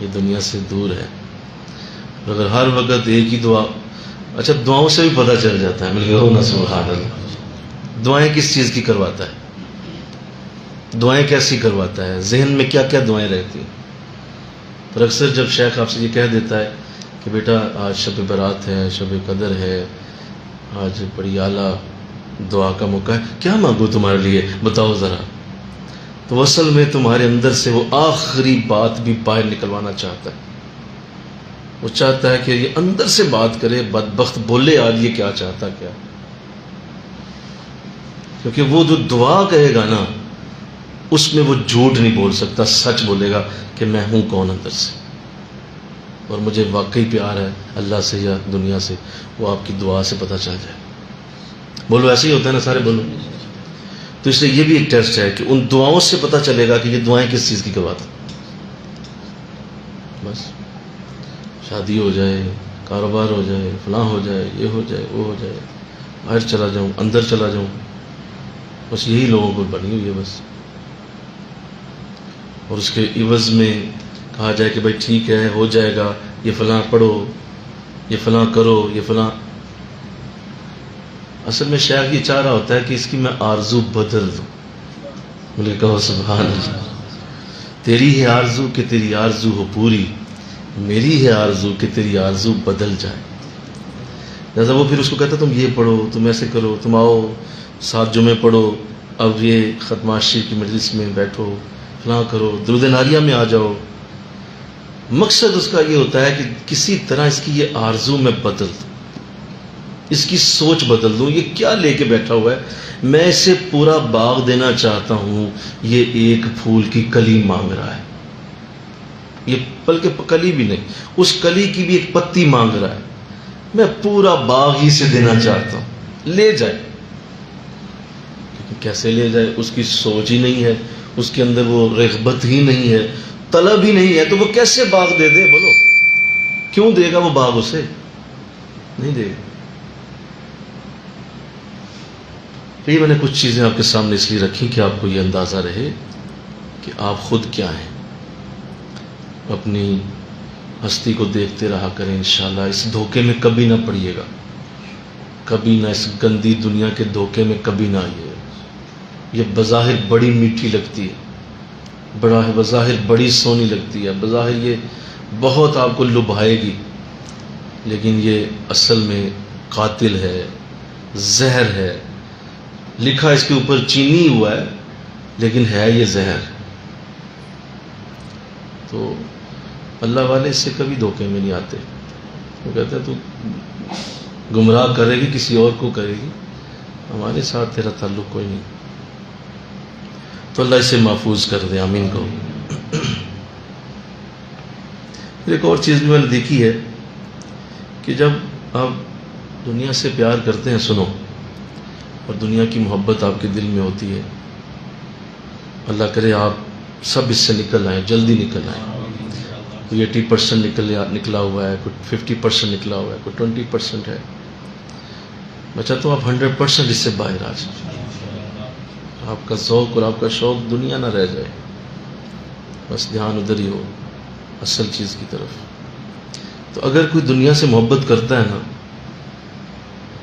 یہ دنیا سے دور ہے. اگر ہر وقت ایک ہی دعا، اچھا دعاؤں سے بھی پتہ چل جاتا ہے. مل گیا ہونا سبحان اللہ. دعائیں کس چیز کی کرواتا ہے، دعائیں کیسی کرواتا ہے، ذہن میں کیا کیا دعائیں رہتی ہیں. پر اکثر جب شیخ آپ سے یہ کہہ دیتا ہے کہ بیٹا آج شب برات ہے، شب قدر ہے، آج بڑی اعلیٰ دعا کا موقع ہے، کیا مانگو تمہارے لیے بتاؤ ذرا، تو اصل میں تمہارے اندر سے وہ آخری بات بھی باہر نکلوانا چاہتا ہے. وہ چاہتا ہے کہ یہ اندر سے بات کرے، بدبخت بولے آج یہ کیا چاہتا کیا. کیونکہ وہ جو دعا کہے گا نا اس میں وہ جھوٹ نہیں بول سکتا، سچ بولے گا کہ میں ہوں کون اندر سے اور مجھے واقعی پیار ہے اللہ سے یا دنیا سے. وہ آپ کی دعا سے پتہ چل جائے. بولو ایسے ہی ہوتا ہے نا سارے، بولو. تو اس لیے یہ بھی ایک ٹیسٹ ہے کہ ان دعاؤں سے پتہ چلے گا کہ یہ دعائیں کس چیز کی کرواتا. بس شادی ہو جائے، کاروبار ہو جائے، فلاں ہو جائے، یہ ہو جائے، وہ ہو جائے، باہر چلا جاؤں، اندر چلا جاؤں، بس یہی لوگوں کو بنی ہوئی ہے بس. اور اس کے عوض میں کہا جائے کہ بھائی ٹھیک ہے ہو جائے گا، یہ فلاں پڑھو، یہ فلاں کرو، یہ فلاں. اصل میں شاعر یہ چاہ رہا ہوتا ہے کہ اس کی میں آرزو بدل دوں. مجھے کہو سبحان اللہ. تیری ہے آرزو کہ تیری آرزو ہو پوری، میری ہے آرزو کہ تیری آرزو بدل جائے. جیسا وہ پھر اس کو کہتا تم یہ پڑھو، تم ایسے کرو، تم آؤ 7 جمعے پڑھو، اب یہ ختمہ شریف کی مجلس میں بیٹھو، فلاں کرو، درود ناریہ میں آ جاؤ. مقصد اس کا یہ ہوتا ہے کہ کسی طرح اس کی یہ آرزو میں بدل دوں، اس کی سوچ بدل دوں. یہ کیا لے کے بیٹھا ہوا ہے، میں اسے پورا باغ دینا چاہتا ہوں، یہ ایک پھول کی کلی مانگ رہا ہے. یہ بلکہ کلی بھی نہیں، اس کلی کی بھی ایک پتی مانگ رہا ہے. میں پورا باغ ہی سے دینا چاہتا ہوں، لے جائے. کیسے لے جائے؟ اس کی سوچ ہی نہیں ہے، اس کے اندر وہ رغبت ہی نہیں ہے، طلب ہی نہیں ہے. تو وہ کیسے باغ دے دے؟ بولو کیوں دے گا وہ باغ؟ اسے نہیں دے گا. یہ میں نے کچھ چیزیں آپ کے سامنے اس لیے رکھی کہ آپ کو یہ اندازہ رہے کہ آپ خود کیا ہیں. اپنی ہستی کو دیکھتے رہا کریں انشاءاللہ. اس دھوکے میں کبھی نہ پڑیے گا، کبھی نہ اس گندی دنیا کے دھوکے میں کبھی نہ آئیے. یہ بظاہر بڑی میٹھی لگتی ہے، بظاہر بڑی سونی لگتی ہے، بظاہر یہ بہت آپ کو لبھائے گی، لیکن یہ اصل میں قاتل ہے، زہر ہے. لکھا اس کے اوپر چینی ہوا ہے لیکن ہے یہ زہر. تو اللہ والے اس سے کبھی دھوکے میں نہیں آتے. وہ کہتے ہیں تو گمراہ کرے گی، کسی اور کو کرے گی، ہمارے ساتھ تیرا تعلق کوئی نہیں. تو اللہ اسے محفوظ کر دے، آمین کو. ایک اور چیز بھی میں نے دیکھی ہے کہ جب آپ دنیا سے پیار کرتے ہیں، سنو، اور دنیا کی محبت آپ کے دل میں ہوتی ہے، اللہ کرے آپ سب اس سے نکل آئیں، جلدی نکل آئیں. کوئی 80% نکلا ہوا ہے، کوئی 50% نکلا ہوا ہے، کوئی 20% ہے. میں چاہتا ہوں آپ 100% اس سے باہر آ جائیں. آپ کا ذوق اور آپ کا شوق دنیا نہ رہ جائے، بس دھیان ادھر ہی ہو اصل چیز کی طرف. تو اگر کوئی دنیا سے محبت کرتا ہے نا،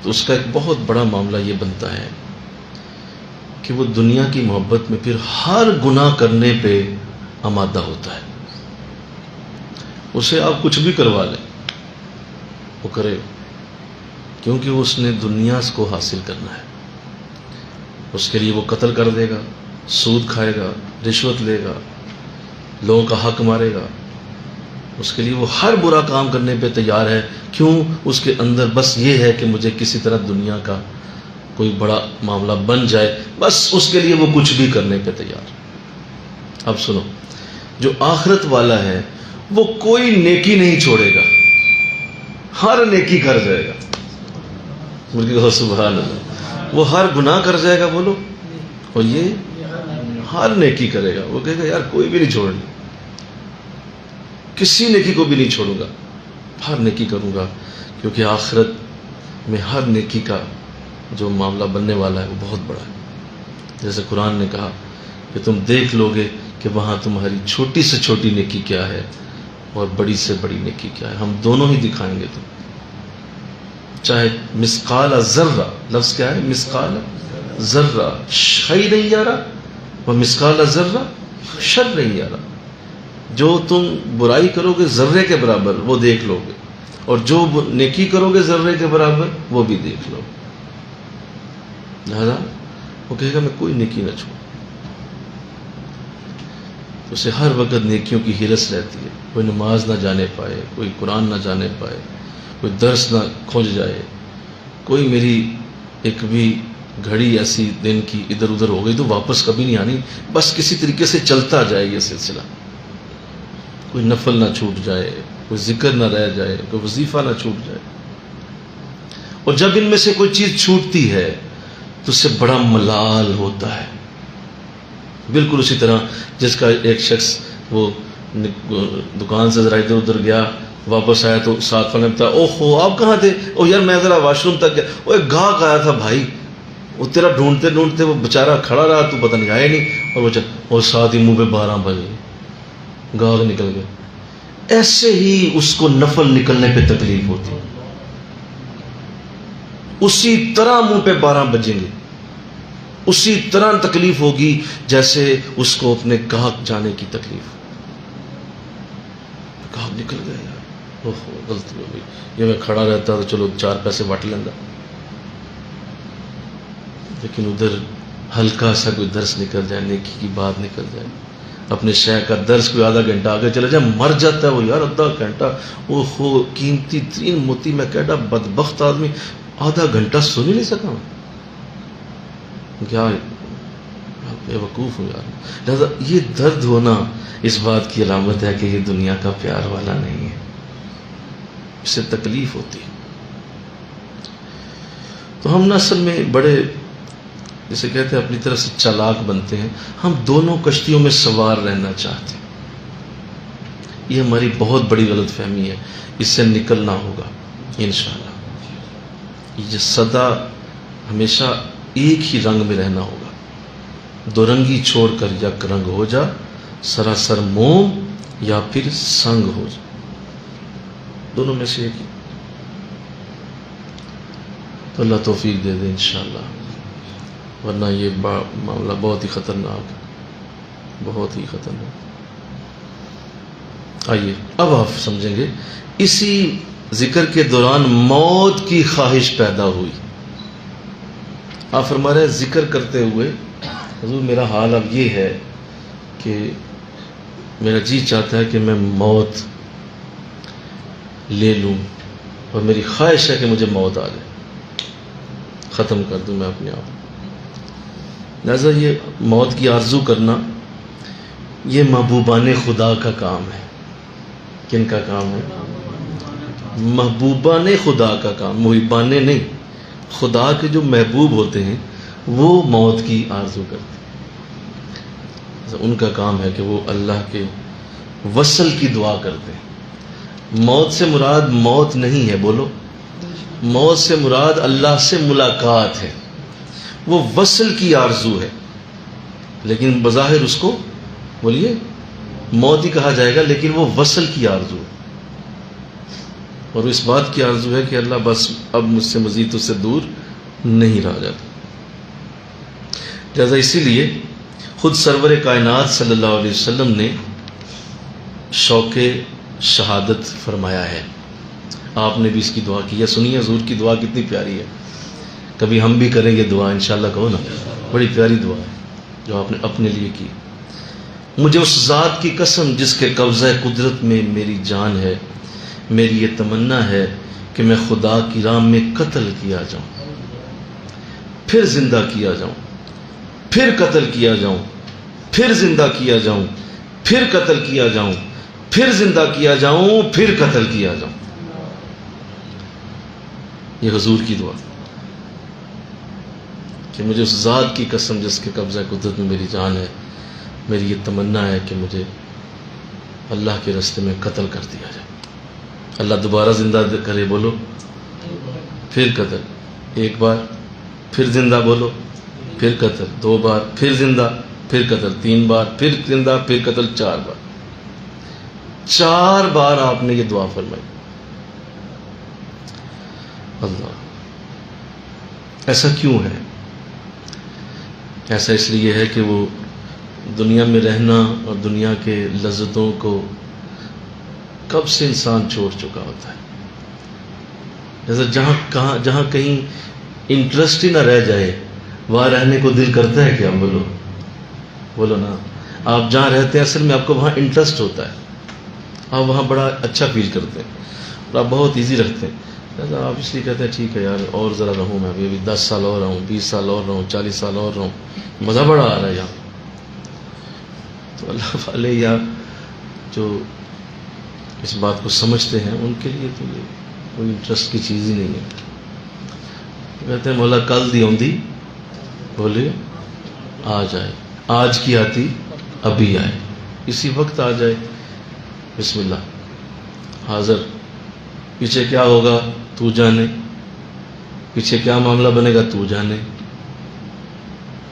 تو اس کا ایک بہت بڑا معاملہ یہ بنتا ہے کہ وہ دنیا کی محبت میں پھر ہر گناہ کرنے پہ آمادہ ہوتا ہے. اسے آپ کچھ بھی کروا لیں وہ کرے، کیونکہ اس نے دنیا کو حاصل کرنا ہے. اس کے لیے وہ قتل کر دے گا، سود کھائے گا، رشوت لے گا، لوگوں کا حق مارے گا. اس کے لیے وہ ہر برا کام کرنے پہ تیار ہے. کیوں؟ اس کے اندر بس یہ ہے کہ مجھے کسی طرح دنیا کا کوئی بڑا معاملہ بن جائے، بس اس کے لیے وہ کچھ بھی کرنے پہ تیار. اب سنو، جو آخرت والا ہے وہ کوئی نیکی نہیں چھوڑے گا، ہر نیکی کر جائے گا. بلکہ کہو سبحان اللہ. وہ ہر گناہ کر جائے گا، بولو، اور یہ ہر نیکی کرے گا. وہ کہے گا یار کوئی بھی نہیں چھوڑنی، کسی نیکی کو بھی نہیں چھوڑوں گا، ہر نیکی کروں گا. کیونکہ آخرت میں ہر نیکی کا جو معاملہ بننے والا ہے وہ بہت بڑا ہے. جیسے قرآن نے کہا کہ تم دیکھ لو گے کہ وہاں تمہاری چھوٹی سے چھوٹی نیکی کیا ہے اور بڑی سے بڑی نیکی کیا ہے. ہم دونوں ہی دکھائیں گے تم. چاہے مثقال ذرہ، لفظ کیا ہے؟ مثقال ذرہ خیر یارا و مثقال ذرہ شر یارا. جو تم برائی کرو گے ذرے کے برابر وہ دیکھ لو گے، اور جو نیکی کرو گے ذرے کے برابر وہ بھی دیکھ لو. لہذا وہ کہے گا میں کوئی نیکی نہ چھوڑوں. اسے ہر وقت نیکیوں کی ہرس رہتی ہے. کوئی نماز نہ جانے پائے، کوئی قرآن نہ جانے پائے، کوئی درس نہ کھوج جائے، کوئی میری ایک بھی گھڑی ایسی دن کی ادھر ادھر ہو گئی تو واپس کبھی نہیں آنی، بس کسی طریقے سے چلتا جائے یہ سلسلہ. کوئی نفل نہ چھوٹ جائے، کوئی ذکر نہ رہ جائے، کوئی وظیفہ نہ چھوٹ جائے. اور جب ان میں سے کوئی چیز چھوٹتی ہے تو اس سے بڑا ملال ہوتا ہے. بالکل اسی طرح جس کا ایک شخص وہ دکان سے ذرا ادھر ادھر گیا، واپس آیا تو ساتھ والے نے بتایا او ہو آپ کہاں تھے؟ او یار میں ذرا واش روم تک گیا. وہ ایک گاہک آیا تھا بھائی، وہ تیرا ڈھونڈتے ڈھونڈتے وہ بیچارہ کھڑا رہا، تو پتہ نہیں آیا نہیں، اور وہ اور ساتھ ہی منہ پہ 12 بجے گاہک نکل گئے. ایسے ہی اس کو نفل نکلنے پہ تکلیف ہوتی، اسی طرح منہ پہ 12 بجیں گے، اسی طرح تکلیف ہوگی جیسے اس کو اپنے گاہک جانے کی تکلیف. گاہک نکل گئے یار، اوہ غلطی ہو گئی، یہ میں کھڑا رہتا تو چلو 4 پیسے بانٹ لینا. لیکن ادھر ہلکا سا کوئی درس نکل جائے، نیکی کی بات نکل جائے، اپنے شیخ کا درس کوئی آدھا گھنٹہ آگے چلے جائے، مر جاتا ہے وہ یار آدھا گھنٹہ. وہ ہو قیمتی ترین موتی، میں کہتا بدبخت آدمی آدھا گھنٹہ سن ہی نہیں سکا. کیا بے وقوف ہوں یار. لہذا یہ درد ہونا اس بات کی علامت ہے کہ یہ دنیا کا پیار والا نہیں ہے، اس سے تکلیف ہوتی ہے. تو ہم نہ اصل میں بڑے جسے کہتے ہیں اپنی طرف سے چالاک بنتے ہیں. ہم دونوں کشتیوں میں سوار رہنا چاہتے ہیں. یہ ہماری بہت بڑی غلط فہمی ہے، اس سے نکلنا ہوگا انشاءاللہ. یہ سدا ہمیشہ ایک ہی رنگ میں رہنا ہوگا. دو رنگی چھوڑ کر یک رنگ ہو جا، سراسر موم یا پھر سنگ ہو جا. دونوں میں سے ایک ہی. تو اللہ توفیق دے دے انشاءاللہ، ورنہ یہ معاملہ بہت ہی خطرناک ہے، بہت ہی خطرناک. آئیے اب آپ سمجھیں گے. اسی ذکر کے دوران موت کی خواہش پیدا ہوئی. آپ فرما رہے ہیں ذکر کرتے ہوئے حضور میرا حال اب یہ ہے کہ میرا جی چاہتا ہے کہ میں موت لے لوں، اور میری خواہش ہے کہ مجھے موت آ جائے. ختم کر دوں میں اپنے آپ. لہٰذا یہ موت کی آرزو کرنا یہ محبوبان خدا کا کام ہے. کن کا کام ہے؟ محبوبان خدا کا کام، محبان نہیں. خدا کے جو محبوب ہوتے ہیں وہ موت کی آرزو کرتے ہیں. ان کا کام ہے کہ وہ اللہ کے وصل کی دعا کرتے ہیں. موت سے مراد موت نہیں ہے، بولو. موت سے مراد اللہ سے ملاقات ہے، وہ وصل کی آرزو ہے. لیکن بظاہر اس کو بولیے موت ہی کہا جائے گا، لیکن وہ وصل کی آرزو ہے. اور اس بات کی آرزو ہے کہ اللہ بس اب مجھ سے مزید اس سے دور نہیں رہا جاتا. لہذا اسی لیے خود سرور کائنات صلی اللہ علیہ وسلم نے شوق شہادت فرمایا ہے. آپ نے بھی اس کی دعا کی ہے. سنیے حضور کی دعا کتنی پیاری ہے. کبھی ہم بھی کریں گے دعا انشاءاللہ. کہو نا، بڑی پیاری دعا ہے جو آپ نے اپنے لیے کی. مجھے اس ذات کی قسم جس کے قبضہ قدرت میں میری جان ہے، میری یہ تمنا ہے کہ میں خدا کی راہ میں قتل کیا جاؤں، پھر زندہ کیا جاؤں، پھر قتل کیا جاؤں، پھر زندہ کیا جاؤں، پھر قتل کیا جاؤں، پھر زندہ کیا جاؤں، پھر قتل کیا جاؤں. یہ حضور کی دعا کہ مجھے اس ذات کی قسم جس کے قبضہ قدرت میں میری جان ہے، میری یہ تمنا ہے کہ مجھے اللہ کے راستے میں قتل کر دیا جائے. اللہ دوبارہ زندہ کرے، بولو. پھر قتل، ایک بار، پھر زندہ، بولو. پھر قتل، دو بار، پھر زندہ، پھر قتل، تین بار، پھر زندہ، پھر قتل، چار بار. 4 بار آپ نے یہ دعا فرمائی. اللہ، ایسا کیوں ہے؟ ایسا اس لیے ہے کہ وہ دنیا میں رہنا اور دنیا کے لذتوں کو کب سے انسان چھوڑ چکا ہوتا ہے. جیسا جہاں کہیں انٹرسٹ ہی نہ رہ جائے وہاں رہنے کو دل کرتا ہے کیا؟ بولو نا. آپ جہاں رہتے ہیں اصل میں آپ کو وہاں انٹرسٹ ہوتا ہے، آپ وہاں بڑا اچھا فیل کرتے ہیں اور آپ بہت ایزی رکھتے ہیں. آپ اس لیے کہتے ہیں ٹھیک ہے یار اور ذرا رہوں، میں ابھی 10 سال اور رہوں، 20 سال اور رہوں، 40 سال اور رہوں، مزہ بڑا آ رہا ہے یہاں. تو اللہ والے یا جو اس بات کو سمجھتے ہیں ان کے لیے تو یہ کوئی انٹرسٹ کی چیز ہی نہیں ہے. کہتے ہیں مولا کل دی ہوندی بولے آ جائے، آج کی آتی ابھی آئے، اسی وقت آ جائے. بسم اللہ حاضر. پیچھے کیا ہوگا تو جانے، پیچھے کیا معاملہ بنے گا تو جانے.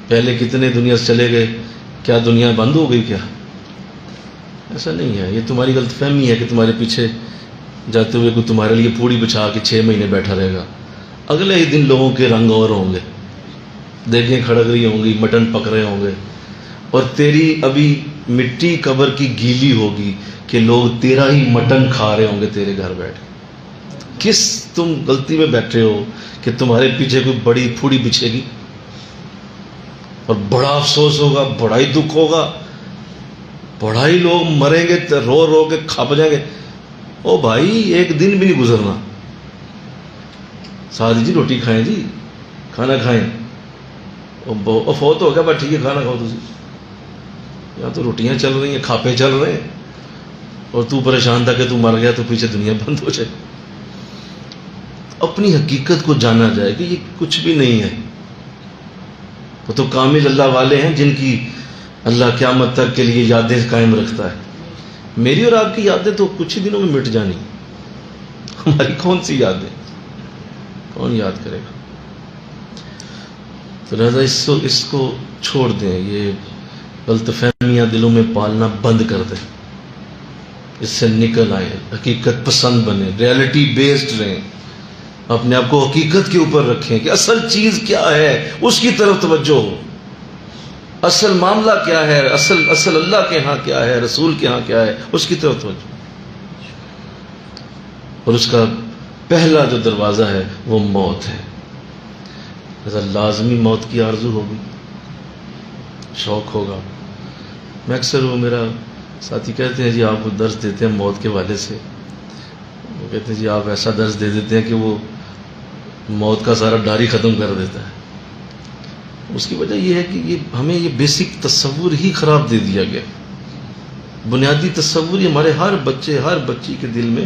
پہلے کتنے دنیا سے چلے گئے، کیا دنیا بند ہو گئی کیا؟ ایسا نہیں ہے. یہ تمہاری غلط فہمی ہے کہ تمہارے پیچھے جاتے ہوئے کوئی تمہارے لیے پوڑی بچھا کے 6 مہینے بیٹھا رہے گا. اگلے ہی دن لوگوں کے رنگ اور ہوں گے، دیکھیں کھڑک رہی ہوں گی، مٹن پک رہے ہوں گے، اور تیری ابھی مٹی قبر کی گیلی ہوگی کہ لوگ تیرا ہی مٹن کھا رہے ہوں گے تیرے گھر بیٹھ. کس تم غلطی میں بیٹھے ہو کہ تمہارے پیچھے کوئی بڑی پھوڑی بچھے گی اور بڑا افسوس ہوگا، بڑا ہی دکھ ہوگا، بڑا ہی لوگ مریں گے، رو رو کے کھپ جائیں گے. او بھائی ایک دن بھی نہیں گزرنا. سادی جی روٹی کھائیں جی، کھانا کھائیں. او فوت ہو گیا بس ٹھیک ہے کھانا کھاؤ. تھی یہاں تو روٹیاں چل رہی ہیں، کھاپے چل رہے ہیں، اور تو پریشان تھا کہ تو مر گیا تو پیچھے دنیا بند ہو جائے. اپنی حقیقت کو جانا جائے کہ یہ کچھ بھی نہیں ہے. وہ تو کامل اللہ والے ہیں جن کی اللہ قیامت تک کے لیے یادیں قائم رکھتا ہے. میری اور آپ کی یادیں تو کچھ ہی دنوں میں مٹ جانی. ہماری کون سی یادیں، کون یاد کرے گا؟ تو لہذا اس کو چھوڑ دیں. یہ غلط فہمیاں دلوں میں پالنا بند کر دیں. اس سے نکل آئیں، حقیقت پسند بنیں، ریالٹی بیسڈ رہیں، اپنے آپ کو حقیقت کے اوپر رکھیں کہ اصل چیز کیا ہے اس کی طرف توجہ ہو. اصل معاملہ کیا ہے، اصل اللہ کے ہاں کیا ہے، رسول کے ہاں کیا ہے، اس کی طرف توجہ. اور اس کا پہلا جو دروازہ ہے وہ موت ہے. لہذا لازمی موت کی آرزو ہوگی، شوق ہوگا. میں اکثر وہ میرا ساتھی کہتے ہیں جی آپ وہ درس دیتے ہیں موت کے والے سے، وہ کہتے ہیں جی آپ ایسا درس دے دیتے ہیں کہ وہ موت کا سارا ڈر ہی ختم کر دیتا ہے. اس کی وجہ یہ ہے کہ ہمیں یہ بیسک تصور ہی خراب دے دیا گیا. بنیادی تصور یہ ہمارے ہر بچی کے دل میں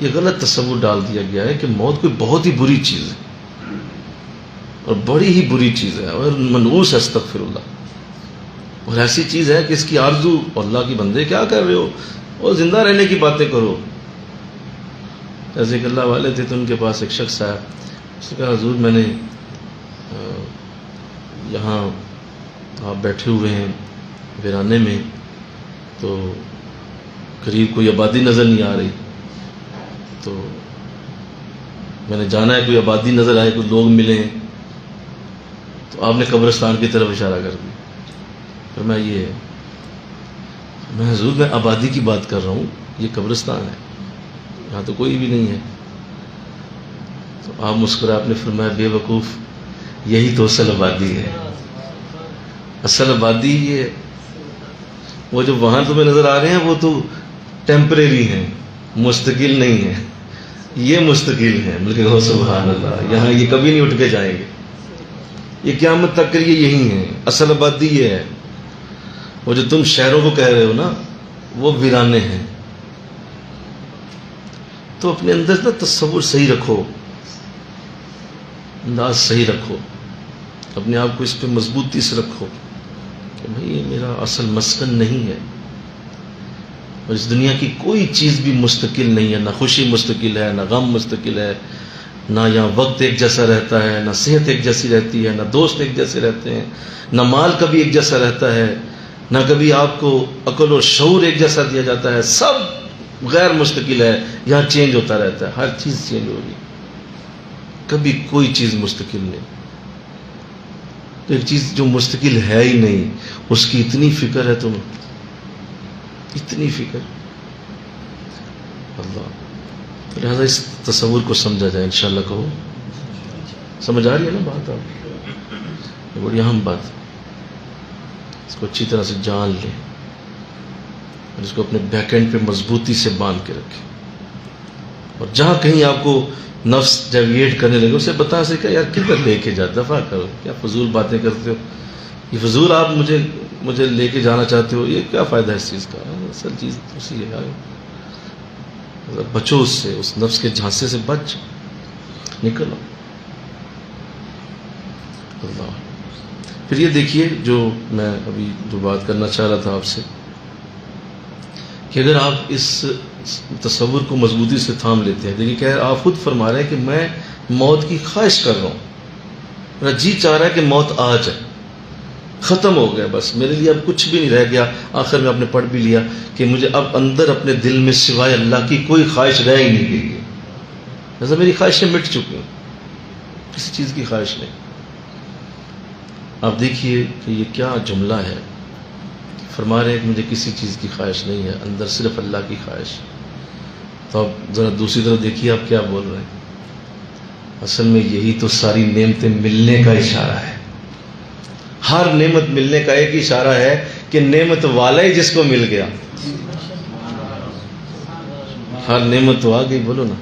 یہ غلط تصور ڈال دیا گیا ہے کہ موت کوئی بہت ہی بری چیز ہے اور بڑی ہی بری چیز ہے اور منحوس ہے، استغفر اللہ، اور ایسی چیز ہے کہ اس کی آرزو. اللہ کی بندے کیا کر رہے ہو؟ وہ زندہ رہنے کی باتیں کرو. جیسے کہ اللہ والے تھے تو ان کے پاس ایک شخص آیا، اس نے کہا حضور میں نے یہاں آپ بیٹھے ہوئے ہیں ویرانے میں تو قریب کوئی آبادی نظر نہیں آ رہی، تو میں نے جانا ہے کوئی آبادی نظر آئے، کوئی لوگ ملیں. تو آپ نے قبرستان کی طرف اشارہ کر دیا. پھر میں حضور میں آبادی کی بات کر رہا ہوں، یہ قبرستان ہے، یہاں تو کوئی بھی نہیں ہے. تو آپ مسکرائے، آپ نے فرمایا بے وقوف، یہی تو اصل آبادی ہے. اصل آبادی یہ ہے، وہ جو وہاں تمہیں نظر آ رہے ہیں وہ تو ٹیمپریری ہیں، مستقل نہیں ہیں. یہ مستقل ہیں، بلکہ ہو سبحان اللہ، یہاں یہ کبھی نہیں اٹھ کے جائیں گے، یہ قیامت تک کے لیے یہی ہیں. اصل آبادی یہ ہے. وہ جو تم شہروں کو کہہ رہے ہو نا، وہ ویرانے ہیں. تو اپنے اندر نا تصور صحیح رکھو، انداز صحیح رکھو، اپنے آپ کو اس پہ مضبوطی سے رکھو کہ بھئی یہ میرا اصل مسکن نہیں ہے. اور اس دنیا کی کوئی چیز بھی مستقل نہیں ہے، نہ خوشی مستقل ہے، نہ غم مستقل ہے، نہ یہاں وقت ایک جیسا رہتا ہے، نہ صحت ایک جیسی رہتی ہے، نہ دوست ایک جیسے رہتے ہیں، نہ مال کبھی ایک جیسا رہتا ہے، نہ کبھی آپ کو عقل و شعور ایک جیسا دیا جاتا ہے. سب غیر مستقل ہے، یہاں چینج ہوتا رہتا ہے، ہر چیز چینج ہوگی، کبھی کوئی چیز مستقل نہیں. تو ایک چیز جو مستقل ہے ہی نہیں، اس کی اتنی فکر ہے تمہیں، اتنی فکر. اللہ، لہذا اس تصور کو سمجھا جائے انشاءاللہ. کہو سمجھ آ رہی ہے نا بات؟ آپ بڑی اہم بات، اس کو اچھی طرح سے جان لیں اور اس کو اپنے بیک اینڈ پہ مضبوطی سے باندھ کے رکھیں. اور جہاں کہیں آپ کو نفس ڈیویٹ کرنے لگے اسے بتا سکے یار کدھر لے کے جا، دفع کرو، کیا فضول باتیں کرتے ہو، یہ فضول آپ مجھے لے کے جانا چاہتے ہو، یہ کیا فائدہ ہے اس چیز کا؟ اصل چیز اسی ہے، بچو اس سے، اس نفس کے جھانسے سے بچ نکلو. اللہ. پھر یہ دیکھیے جو میں ابھی جو بات کرنا چاہ رہا تھا آپ سے، کہ اگر آپ اس تصور کو مضبوطی سے تھام لیتے ہیں، دیکھیے کہ آپ خود فرما رہے ہیں کہ میں موت کی خواہش کر رہا ہوں، میرا جی چاہ رہا ہے کہ موت آ جائے، ختم ہو گیا، بس میرے لیے اب کچھ بھی نہیں رہ گیا. آخر میں آپ نے پڑھ بھی لیا کہ مجھے اب اندر اپنے دل میں سوائے اللہ کی کوئی خواہش رہ ہی نہیں گئی ہے. جیسا میری خواہشیں مٹ چکی ہیں، کسی چیز کی خواہش نہیں. آپ دیکھیے کہ یہ کیا جملہ ہے، فرما رہے ہیں کہ مجھے کسی چیز کی خواہش نہیں ہے، اندر صرف اللہ کی خواہش. تو آپ ذرا دوسری طرف دیکھیے آپ کیا بول رہے ہیں. اصل میں یہی تو ساری نعمتیں ملنے کا اشارہ ہے. ہر نعمت ملنے کا ایک اشارہ ہے کہ نعمت والا ہی جس کو مل گیا. ہر نعمت تو آ گئی، بولو نا.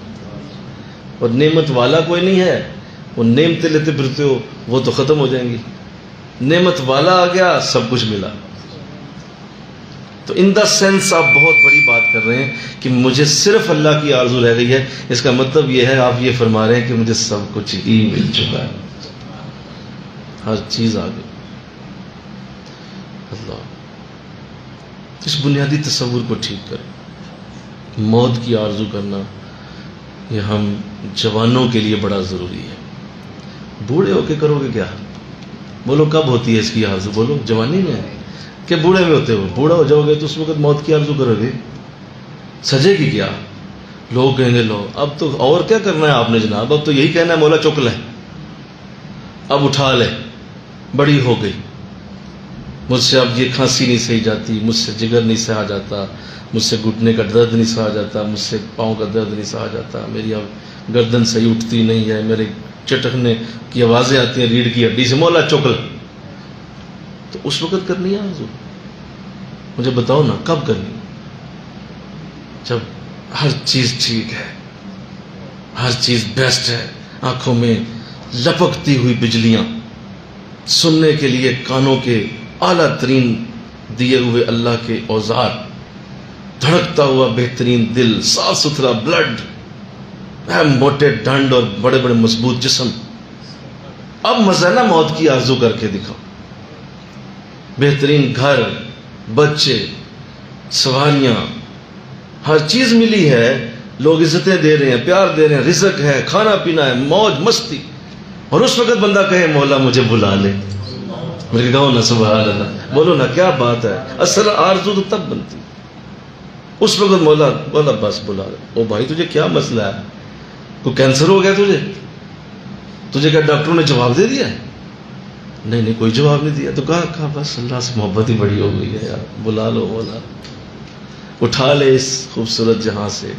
اور نعمت والا کوئی نہیں ہے، وہ نعمتیں لیتے پھرتے ہو وہ تو ختم ہو جائیں گی. نعمت والا آ گیا، سب کچھ ملا. تو ان دا سینس آپ بہت بڑی بات کر رہے ہیں کہ مجھے صرف اللہ کی آرزو رہ گئی ہے. اس کا مطلب یہ ہے آپ یہ فرما رہے ہیں کہ مجھے سب کچھ ہی مل چکا ہے، ہر چیز آ گئی. اللہ، اس بنیادی تصور کو ٹھیک کریں. موت کی آرزو کرنا یہ ہم جوانوں کے لیے بڑا ضروری ہے. بوڑھے ہو کے کرو گے کیا؟ بولو کب ہوتی ہے اس کی آرزو؟ بولو جوانی میں کہ بوڑھے میں ہوتے ہو؟ بوڑھا ہو جاؤ گے تو اس وقت موت کی آرزو کرو گے، سجے گی کیا؟ لوگ کہیں گے لو اب تو اور کیا کرنا ہے آپ نے جناب، اب تو یہی کہنا ہے مولا چک لے، اب اٹھا لے، بڑی ہو گئی، مجھ سے اب یہ کھانسی نہیں سہی جاتی، مجھ سے جگر نہیں سہا جاتا، مجھ سے گھٹنے کا درد نہیں سہا جاتا، مجھ سے پاؤں کا درد نہیں سہا جاتا، میری اب گردن صحیح اٹھتی نہیں ہے، میرے چٹکنے کی آوازیں آتی ہیں ریڑھ کی ہڈی سے، مولا چک لے. تو اس وقت کرنی ہے آرزو؟ مجھے بتاؤ نا کب کرنی؟ جب ہر چیز ٹھیک ہے، ہر چیز بیسٹ ہے، آنکھوں میں لپکتی ہوئی بجلیاں، سننے کے لیے کانوں کے اعلیٰ ترین دیے ہوئے اللہ کے اوزار، دھڑکتا ہوا بہترین دل، صاف ستھرا بلڈ، موٹے ڈنڈ اور بڑے بڑے مضبوط جسم۔ اب مزہ نا موت کی آرزو کر کے دکھاؤ، بہترین گھر، بچے، سواریاں، ہر چیز ملی ہے، لوگ عزتیں دے رہے ہیں، پیار دے رہے ہیں، رزق ہے، کھانا پینا ہے، موج مستی، اور اس وقت بندہ کہے مولا مجھے بلا لے۔ میرے کہو نا سبحان اللہ، بولو نا کیا بات ہے۔ اصل آرزو تو تب بنتی اس وقت، مولا بولا بس بلا لے۔ او بھائی تجھے کیا مسئلہ ہے؟ کوئی کینسر ہو گیا تجھے کیا ڈاکٹروں نے جواب دے دیا ہے؟ نہیں نہیں، کوئی جواب نہیں دیا۔ تو کہا بس اللہ سے محبت ہی بڑی ہو گئی ہے یار، بلا لو مولا، اٹھا لے اس خوبصورت جہاں سے۔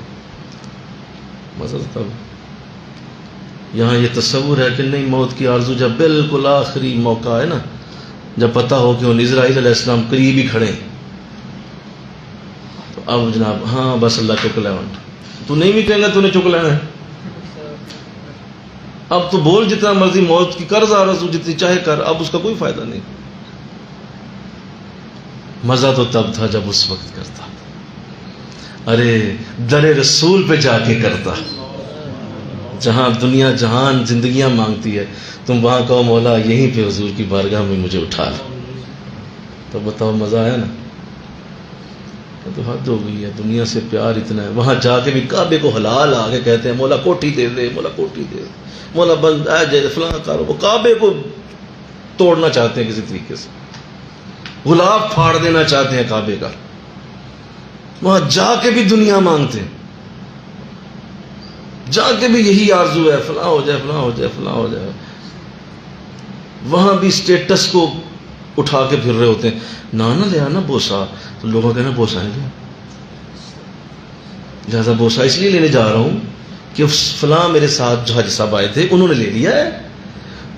مزہ تب یہاں یہ تصور ہے کہ نہیں، موت کی آرزو جب بالکل آخری موقع ہے نا، جب پتہ ہو کہ ان اسرائیل علیہ السلام قریب ہی کھڑے ہیں، تو اب جناب ہاں بس اللہ چک لے ونٹ، تو نہیں بھی کہیں گا تو نے چک لینا ہے۔ اب تو بول جتنا مرضی موت کی قرض آرزو جتنی چاہے کر، اب اس کا کوئی فائدہ نہیں۔ مزہ تو تب تھا جب اس وقت کرتا، ارے در رسول پہ جا کے کرتا، جہاں دنیا جہان زندگیاں مانگتی ہے، تم وہاں کہو مولا یہیں پہ حضور کی بارگاہ میں مجھے اٹھا لے، تو بتاؤ مزہ آیا نا؟ تو حد ہو گئی ہے، دنیا سے پیار اتنا ہے، وہاں جا کے بھی کعبے کو حلال آ کے کہتے ہیں مولا کوٹھی دے دے، مولا کوٹھی دے دے، مولا بند آ جائے فلاں کارو، وہ کعبے کو توڑنا چاہتے ہیں کسی طریقے سے، غلاف پھاڑ دینا چاہتے ہیں کعبے کا، وہاں جا کے بھی دنیا مانگتے ہیں، جا کے بھی یہی آرزو ہے فلاں ہو جائے فلاں ہو جائے فلاں ہو جائے، وہاں بھی اسٹیٹس کو اٹھا کے پھر رہے ہوتے ہیں، نانا لے آنا بوسا، تو لوگوں کہنا بوسا نہیں لیا، لہذا بوسا اس لیے لینے جا رہا ہوں کہ فلاں میرے ساتھ جو حاجی صاحب آئے تھے انہوں نے لے لیا ہے،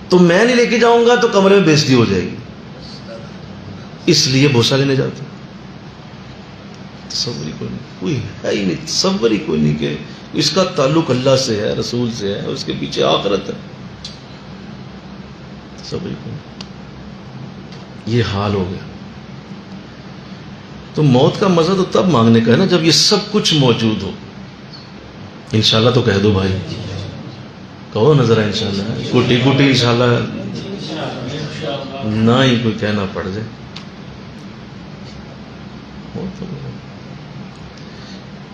تو میں نہیں لے کے جاؤں گا تو کمرے میں بےزتی ہو جائے گی، اس لیے بوسا لینے جاتے ہیں۔ تصور ہی کوئی نہیں، کوئی ہے ہی نہیں، تصور ہی کوئی نہیں کہ اس کا تعلق اللہ سے ہے، رسول سے ہے، اس کے پیچھے آخرت ہے، تصور ہی کوئی نہیں۔ یہ حال ہو گیا۔ تو موت کا مزہ تو تب مانگنے کا ہے نا جب یہ سب کچھ موجود ہو۔ انشاءاللہ تو کہہ دو بھائی، کہو نہ ذرا انشاءاللہ، کوٹی کوٹی انشاءاللہ نہ ہی کوئی کہنا پڑ جائے۔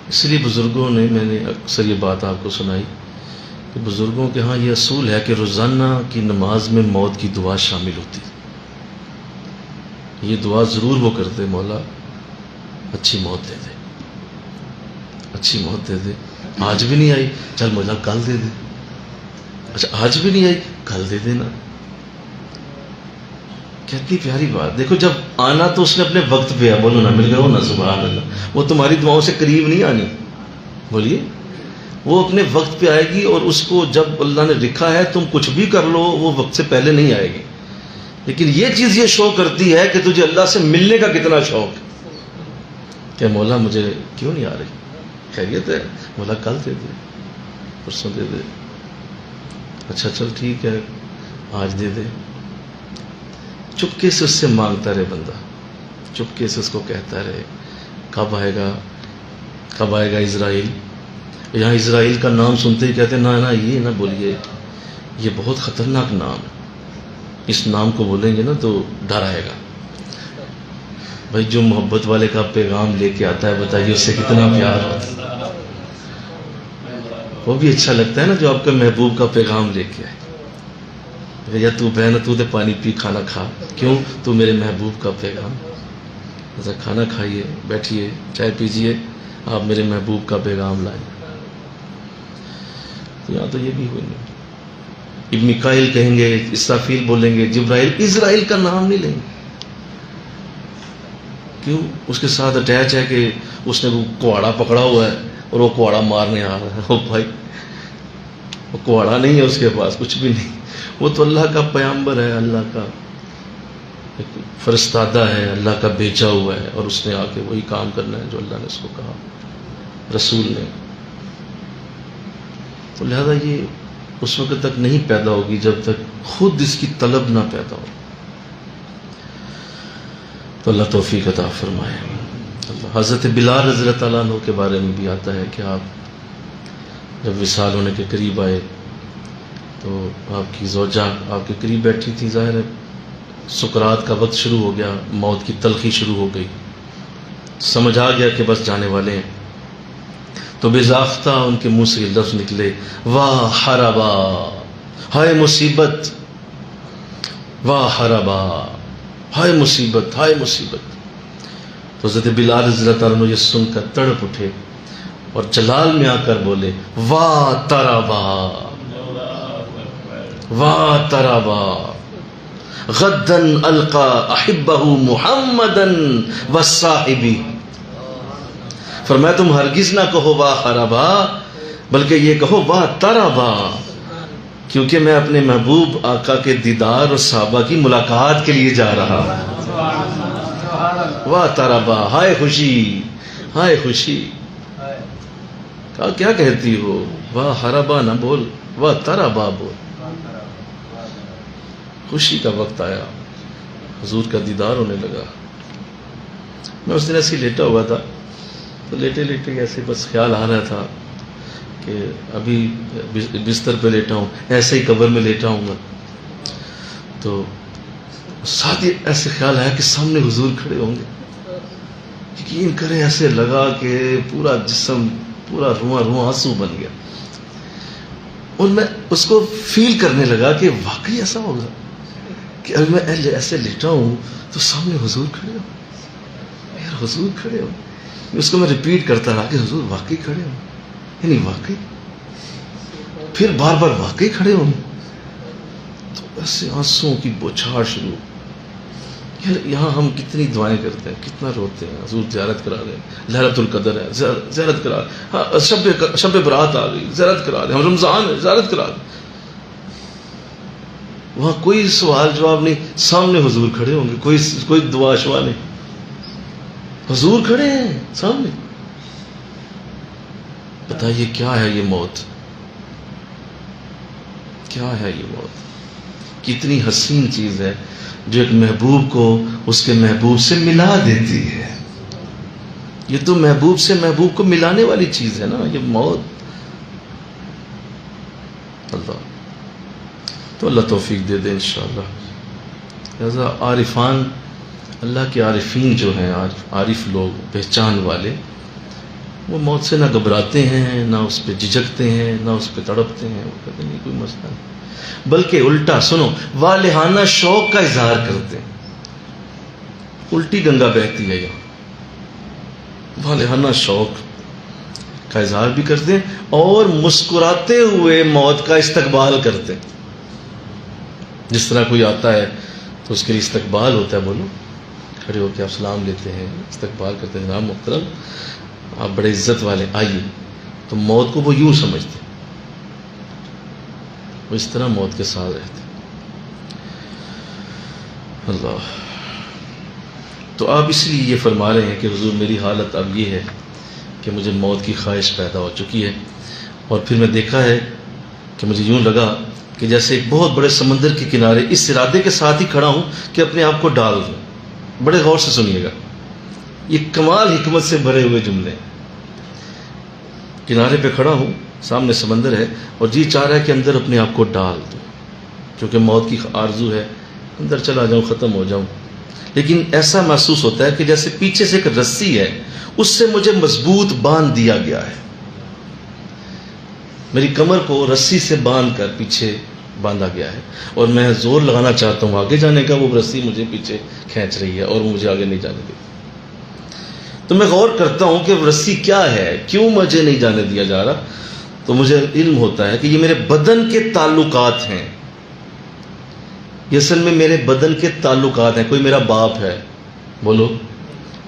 اس لیے بزرگوں نے، میں نے اکثر یہ بات آپ کو سنائی کہ بزرگوں کے ہاں یہ اصول ہے کہ روزانہ کی نماز میں موت کی دعا شامل ہوتی، یہ دعا ضرور وہ کرتے، مولا اچھی موت دے دے، اچھی موت دے دے، آج بھی نہیں آئی چل مولا کل دے دے، اچھا آج بھی نہیں آئی کل دے دینا۔ کتنی پیاری بات، دیکھو جب آنا تو اس نے اپنے وقت پہ ہے، بولو نا مل گئے ہو نا سبحان اللہ، وہ تمہاری دعاؤں سے قریب نہیں آنی، بولیے، وہ اپنے وقت پہ آئے گی، اور اس کو جب اللہ نے لکھا ہے تم کچھ بھی کر لو وہ وقت سے پہلے نہیں آئے گی، لیکن یہ چیز یہ شو کرتی ہے کہ تجھے اللہ سے ملنے کا کتنا شوق ہے، کہ مولا مجھے کیوں نہیں آ رہی، خیریت ہے مولا کل دے دے، پرسوں دے دے، اچھا چل ٹھیک ہے آج دے دے۔ چپکے سے اس سے مانگتا رہے بندہ، چپکے سے اس کو کہتا رہے کب آئے گا، کب آئے گا اسرائیل۔ یہاں اسرائیل کا نام سنتے ہی کہتے ہیں نا نا یہ نہ بولیے، یہ بہت خطرناک نام ہے، اس نام کو بولیں گے نا تو ڈر آئے گا۔ بھائی جو محبت والے کا پیغام لے کے آتا ہے بتائیے اس سے کتنا پیار ہوتا ہے، وہ بھی اچھا لگتا ہے نا جو آپ کے محبوب کا پیغام لے کے آئے، یا تو بہن تو دے پانی پی کھانا کھا، کیوں تو میرے محبوب کا پیغام، ایسا کھانا کھائیے بیٹھیے چائے پیجیے، آپ میرے محبوب کا پیغام لائیں۔ تو یہاں تو یہ بھی ہوئی نہیں، ابن میکائیل کہیں گے، اسرافیل بولیں گے، جبرائیل، اسرائیل کا نام نہیں لیں گے، کیوں اس کے ساتھ اٹیچ ہے کہ اس نے وہ کواڑا پکڑا ہوا ہے اور وہ کواڑا مارنے آ رہا ہے۔ وہ بھائی وہ کواڑا نہیں ہے اس کے پاس، کچھ بھی نہیں، وہ تو اللہ کا پیغمبر ہے، اللہ کا فرستادہ ہے، اللہ کا بھیجا ہوا ہے، اور اس نے آ کے وہی کام کرنا ہے جو اللہ نے اس کو کہا، رسول نے۔ تو لہذا یہ اس وقت تک نہیں پیدا ہوگی جب تک خود اس کی طلب نہ پیدا ہو. تو اللہ توفیق عطا فرمائے. اللہ حضرت بلال رضی اللہ تعالیٰ عنہ کے بارے میں بھی آتا ہے کہ آپ جب وصال ہونے کے قریب آئے تو آپ کی زوجہ آپ کے قریب بیٹھی تھی. ظاہر ہے سکرات کا وقت شروع ہو گیا، موت کی تلخی شروع ہو گئی، سمجھ آ گیا کہ بس جانے والے ہیں. تو بضاختہ ان کے منہ سے یہ لفظ نکلے، واہ حربا، ہائے مصیبت، واہ حربا، ہائے مصیبت، ہائے مصیبت. تو حضرت بلال رضی اللہ تعالیٰ عنہ یہ سن کر تڑپ اٹھے اور جلال میں آ کر بولے، واہ ترابا، واہ ترابا، غدن القا احبہ محمدن والصاحبی. فرمایا تم ہرگز نہ کہو واہ خرابا، بلکہ یہ کہو واہ ترابا، کیونکہ میں اپنے محبوب آقا کے دیدار اور صحابہ کی ملاقات کے لیے جا رہا ہوں. واہ ترابا، ہائے خوشی، ہائے خوشی. کہا کیا کہتی ہو؟ واہ خرابا نہ بول، واہ ترابا بول. خوشی کا وقت آیا، حضور کا دیدار ہونے لگا. میں اس دن ایسے ہی لیٹا ہوا تھا، تو لیٹے لیٹے ایسے بس خیال آ رہا تھا کہ ابھی بستر پہ لیٹا ہوں، ایسے ہی قبر میں لیٹا ہوں گا. تو ساتھ ہی ایسے خیال آیا کہ سامنے حضور کھڑے ہوں گے. یقین کریں ایسے لگا کہ پورا جسم، پورا رواں رواں آنسو بن گیا. اور میں اس کو فیل کرنے لگا کہ واقعی ایسا ہوگا کہ ابھی میں ایسے لیٹا ہوں تو سامنے حضور کھڑے ہوں، یار حضور کھڑے ہوں. اس کو میں ریپیٹ کرتا رہا کہ حضور واقعی کھڑے ہوں، یعنی واقعی. پھر بار بار واقعی کھڑے ہوں. تو ایسے آنسوؤں کی بوچھار شروع. یار یہاں ہم کتنی دعائیں کرتے ہیں، کتنا روتے ہیں، حضور زیارت کرا دیں، لہلۃ القدر ہے زیارت کرا دیں، ہاں شب برات آ گئی زیارت کرا دیں، ہم رمضان ہے زیارت کرا دیں. وہاں کوئی سوال جواب نہیں، سامنے حضور کھڑے ہوں گے، کوئی دعا شوا نہیں، حضور کھڑے ہیں سامنے. بتائیے کیا ہے یہ موت؟ کیا ہے یہ موت؟ کتنی حسین چیز ہے جو ایک محبوب کو اس کے محبوب سے ملا دیتی ہے. یہ تو محبوب سے محبوب کو ملانے والی چیز ہے نا یہ موت. اللہ تو اللہ توفیق دے دے انشاءاللہ. لہذا عارفان، اللہ کے عارفین جو ہیں، عارف لوگ، پہچان والے، وہ موت سے نہ گھبراتے ہیں، نہ اس پہ جھجکتے ہیں، نہ اس پہ تڑپتے ہیں. وہ کہتے نہیں کوئی مسئلہ نہیں، بلکہ الٹا سنو، والہانہ شوق کا اظہار کرتے ہیں. الٹی گنگا بہتی ہے یہاں. والہانہ شوق کا اظہار بھی کرتے ہیں اور مسکراتے ہوئے موت کا استقبال کرتے ہیں. جس طرح کوئی آتا ہے تو اس کے لیے استقبال ہوتا ہے، بولو کھڑے ہو کے آپ سلام لیتے ہیں، استقبال کرتے ہیں، جناب محترم آپ بڑے عزت والے آئیے. تو موت کو وہ یوں سمجھتے ہیں، وہ اس طرح موت کے ساتھ رہتے ہیں. اللہ تو آپ اس لیے یہ فرما رہے ہیں کہ حضور میری حالت اب یہ ہے کہ مجھے موت کی خواہش پیدا ہو چکی ہے. اور پھر میں دیکھا ہے کہ مجھے یوں لگا کہ جیسے ایک بہت بڑے سمندر کے کنارے اس ارادے کے ساتھ ہی کھڑا ہوں کہ اپنے آپ کو ڈال دوں. بڑے غور سے سنیے گا، یہ کمال حکمت سے بھرے ہوئے جملے. کنارے پہ کھڑا ہوں، سامنے سمندر ہے اور جی چاہ رہا ہے کہ اندر اپنے آپ کو ڈال دوں، کیونکہ موت کی آرزو ہے، اندر چلا جاؤں، ختم ہو جاؤں. لیکن ایسا محسوس ہوتا ہے کہ جیسے پیچھے سے ایک رسی ہے، اس سے مجھے مضبوط باندھ دیا گیا ہے. میری کمر کو رسی سے باندھ کر پیچھے باندھا گیا ہے اور میں زور لگانا چاہتا ہوں آگے جانے کا، وہ رسی مجھے پیچھے کھینچ رہی ہے اور مجھے آگے نہیں جانے دیتی. تو میں غور کرتا ہوں کہ رسی کیا ہے، کیوں مجھے نہیں جانے دیا جا رہا. تو مجھے علم ہوتا ہے کہ یہ میرے بدن کے تعلقات ہیں. یہ اصل میں میرے بدن کے تعلقات ہیں. کوئی میرا باپ ہے، بولو،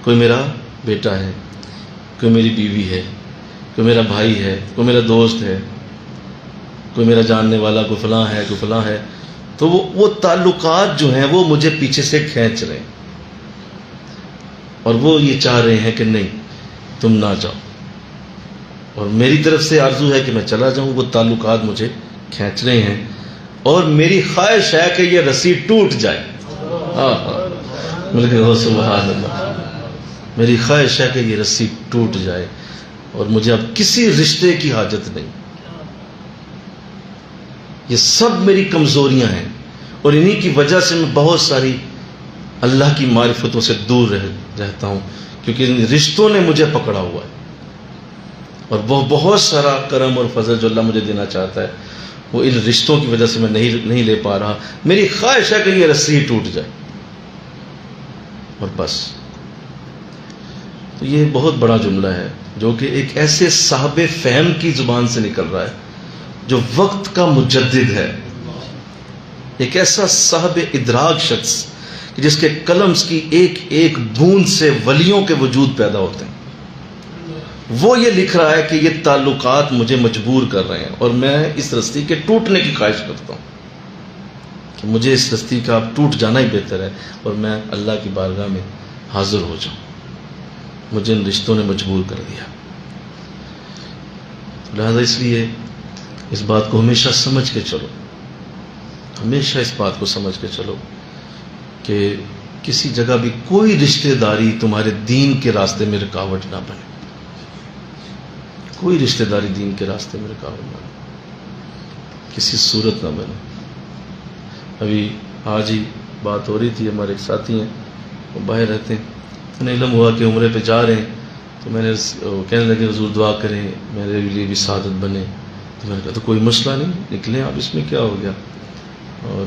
کوئی میرا بیٹا ہے، کوئی میری بیوی ہے، کوئی میرا بھائی ہے، کوئی میرا دوست ہے، کوئی میرا جاننے والا، کوئی فلاں ہے، کوئی فلاں ہے. تو وہ تعلقات جو ہیں وہ مجھے پیچھے سے کھینچ رہے ہیں اور وہ یہ چاہ رہے ہیں کہ نہیں تم نہ جاؤ، اور میری طرف سے آرزو ہے کہ میں چلا جاؤں. وہ تعلقات مجھے کھینچ رہے ہیں اور میری خواہش ہے کہ یہ رسی ٹوٹ جائے. سبحان اللہ. میری خواہش ہے کہ یہ رسی ٹوٹ جائے اور مجھے اب کسی رشتے کی حاجت نہیں. یہ سب میری کمزوریاں ہیں اور انہی کی وجہ سے میں بہت ساری اللہ کی معرفتوں سے دور رہتا ہوں, کیونکہ ان رشتوں نے مجھے پکڑا ہوا ہے. اور وہ بہت سارا کرم اور فضل جو اللہ مجھے دینا چاہتا ہے وہ ان رشتوں کی وجہ سے میں نہیں لے پا رہا. میری خواہش ہے کہ یہ رسی ٹوٹ جائے اور بس. تو یہ بہت بڑا جملہ ہے جو کہ ایک ایسے صاحب فہم کی زبان سے نکل رہا ہے جو وقت کا مجدد ہے, ایک ایسا صاحب ادراک شخص جس کے قلم کی ایک ایک بوند سے ولیوں کے وجود پیدا ہوتے ہیں. وہ یہ لکھ رہا ہے کہ یہ تعلقات مجھے مجبور کر رہے ہیں اور میں اس رسی کے ٹوٹنے کی خواہش کرتا ہوں کہ مجھے اس رسی کا اب ٹوٹ جانا ہی بہتر ہے اور میں اللہ کی بارگاہ میں حاضر ہو جاؤں. مجھے ان رشتوں نے مجبور کر دیا. لہذا اس لیے اس بات کو ہمیشہ سمجھ کے چلو, ہمیشہ اس بات کو سمجھ کے چلو کہ کسی جگہ بھی کوئی رشتہ داری تمہارے دین کے راستے میں رکاوٹ نہ بنے. کوئی رشتہ داری دین کے راستے میں رکاوٹ نہ بنے, کسی صورت نہ بنے. ابھی آج ہی بات ہو رہی تھی, ہمارے ایک ساتھی ہیں وہ باہر رہتے ہیں, انہیں علم ہوا کہ عمرے پہ جا رہے ہیں, تو میں نے کہنے لگے حضور دعا کریں میرے لیے بھی سعادت بنے. تو میں نے کہا تو کوئی مسئلہ نہیں, نکلیں آپ, اس میں کیا ہو گیا. اور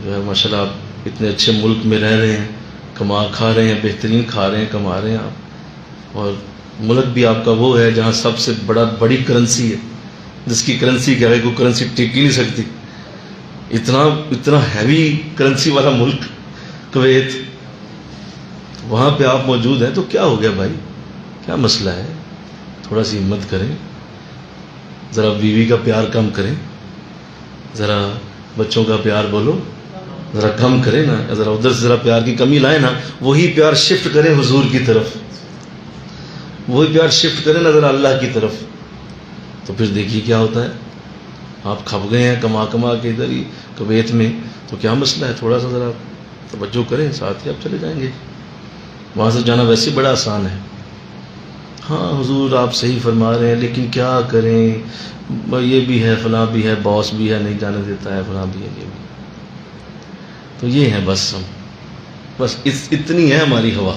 جو ہے ماشاء اللہ آپ اتنے اچھے ملک میں رہ رہے ہیں, کما کھا رہے ہیں, بہترین کھا رہے ہیں, کما رہے ہیں آپ, اور ملک بھی آپ کا وہ ہے جہاں سب سے بڑی کرنسی ہے, جس کی کرنسی کیا ہے, کوئی کرنسی ٹک ہی نہیں سکتی. اتنا ہیوی کرنسی والا ملک کویت, وہاں پہ آپ موجود ہیں, تو کیا ہو گیا بھائی, کیا مسئلہ ہے. تھوڑا سی ہمت کریں, ذرا بیوی کا پیار کم کریں, ذرا بچوں کا پیار بولو ذرا کم کریں نا, ذرا ادھر سے ذرا پیار کی کمی لائیں نا, وہی پیار شفٹ کریں حضور کی طرف, وہی پیار شفٹ کریں نا ذرا اللہ کی طرف. تو پھر دیکھیے کیا ہوتا ہے. آپ کھپ گئے ہیں کما کے ادھر ہی کویت میں, تو کیا مسئلہ ہے, تھوڑا سا ذرا توجہ کریں, ساتھ ہی آپ چلے جائیں گے. وہاں سے جانا ویسے بڑا آسان ہے. ہاں حضور آپ صحیح فرما رہے ہیں, لیکن کیا کریں, یہ بھی ہے, فلاں بھی ہے, باس بھی ہے, نہیں جانے دیتا ہے, فلاں بھی ہے, یہ بھی. تو یہ ہے بس, ہم بس اتنی ہے ہماری ہوا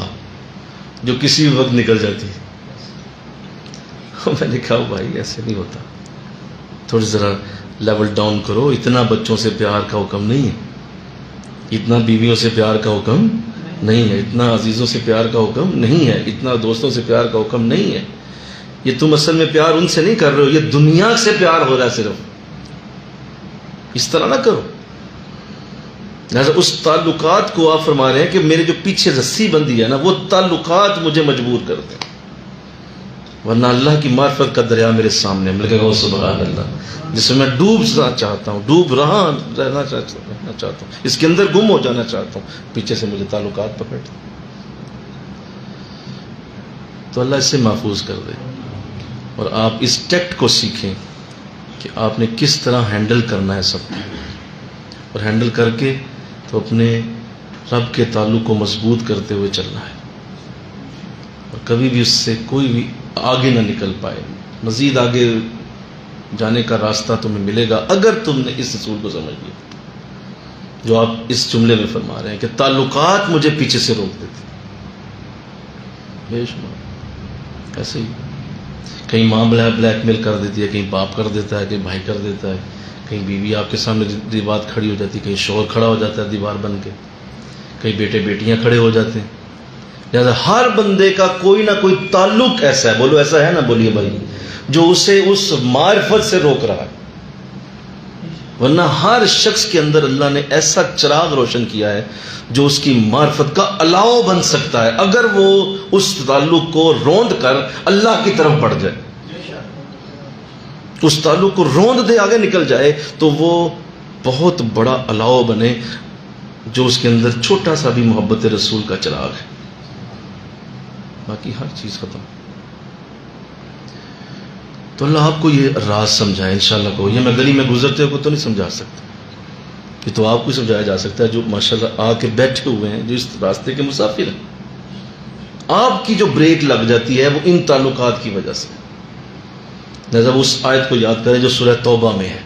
جو کسی بھی وقت نکل جاتی ہے. میں نے کہا بھائی ایسے نہیں ہوتا, تھوڑی ذرا لیول ڈاؤن کرو. اتنا بچوں سے پیار کا حکم نہیں ہے, اتنا بیویوں سے پیار کا حکم نہیں ہے, اتنا عزیزوں سے پیار کا حکم نہیں ہے, اتنا دوستوں سے پیار کا حکم نہیں ہے. یہ تم اصل میں پیار ان سے نہیں کر رہے ہو, یہ دنیا سے پیار ہو رہا ہے صرف. اس طرح نہ کرو. لہٰذا اس تعلقات کو آپ فرما رہے ہیں کہ میرے جو پیچھے رسی بندی ہے نا, وہ تعلقات مجھے مجبور کرتے ہیں, ورنہ اللہ کی معرفت کا دریا میرے سامنے ہے. میں سبحان اللہ, جس میں میں ڈوبنا چاہتا ہوں, ڈوب رہنا چاہتا ہوں, اس کے اندر گم ہو جانا چاہتا ہوں, پیچھے سے مجھے تعلقات پکڑتے. تو اللہ اس سے محفوظ کر دے, اور آپ اس ٹیکٹ کو سیکھیں کہ آپ نے کس طرح ہینڈل کرنا ہے سب کو, اور ہینڈل کر کے تو اپنے رب کے تعلق کو مضبوط کرتے ہوئے چلنا ہے, اور کبھی بھی اس سے کوئی بھی آگے نہ نکل پائے. مزید آگے جانے کا راستہ تمہیں ملے گا اگر تم نے اس اصول کو سمجھ لیا جو آپ اس جملے میں فرما رہے ہیں کہ تعلقات مجھے پیچھے سے روک دیتے. بے شمار ایسے ہی کہیں ماں بلیک میل کر دیتی ہے, کہیں باپ کر دیتا ہے, کہیں بھائی کر دیتا ہے, کہیں بیوی آپ کے سامنے دیوار کھڑی ہو جاتی ہے, کہیں شوہر کھڑا ہو جاتا ہے دیوار بن کے, کہیں بیٹے بیٹیاں کھڑے ہو جاتے ہیں. لہٰذا ہر بندے کا کوئی نہ کوئی تعلق ایسا ہے, بولو ایسا ہے نا, بولیے بھائی, جو اسے اس معرفت سے روک رہا ہے. ورنہ ہر شخص کے اندر اللہ نے ایسا چراغ روشن کیا ہے جو اس کی معرفت کا الاؤ بن سکتا ہے, اگر وہ اس تعلق کو روند کر اللہ کی طرف بڑھ جائے, اس تعلق کو روند دے, آگے نکل جائے, تو وہ بہت بڑا الاؤ بنے جو اس کے اندر چھوٹا سا بھی محبت رسول کا چراغ ہے, باقی ہر چیز ختم. تو اللہ آپ کو یہ راز سمجھائے انشاءاللہ کو. یہ میں گلی میں گزرتے ہوئے تو نہیں سمجھا سکتا، یہ تو آپ کو سمجھایا جا سکتا ہے جو ماشاءاللہ آ کے بیٹھے ہوئے ہیں، جو اس راستے کے مسافر ہیں. آپ کی جو بریک لگ جاتی ہے وہ ان تعلقات کی وجہ سے. لہذا اس آیت کو یاد کریں جو سورہ توبہ میں ہے،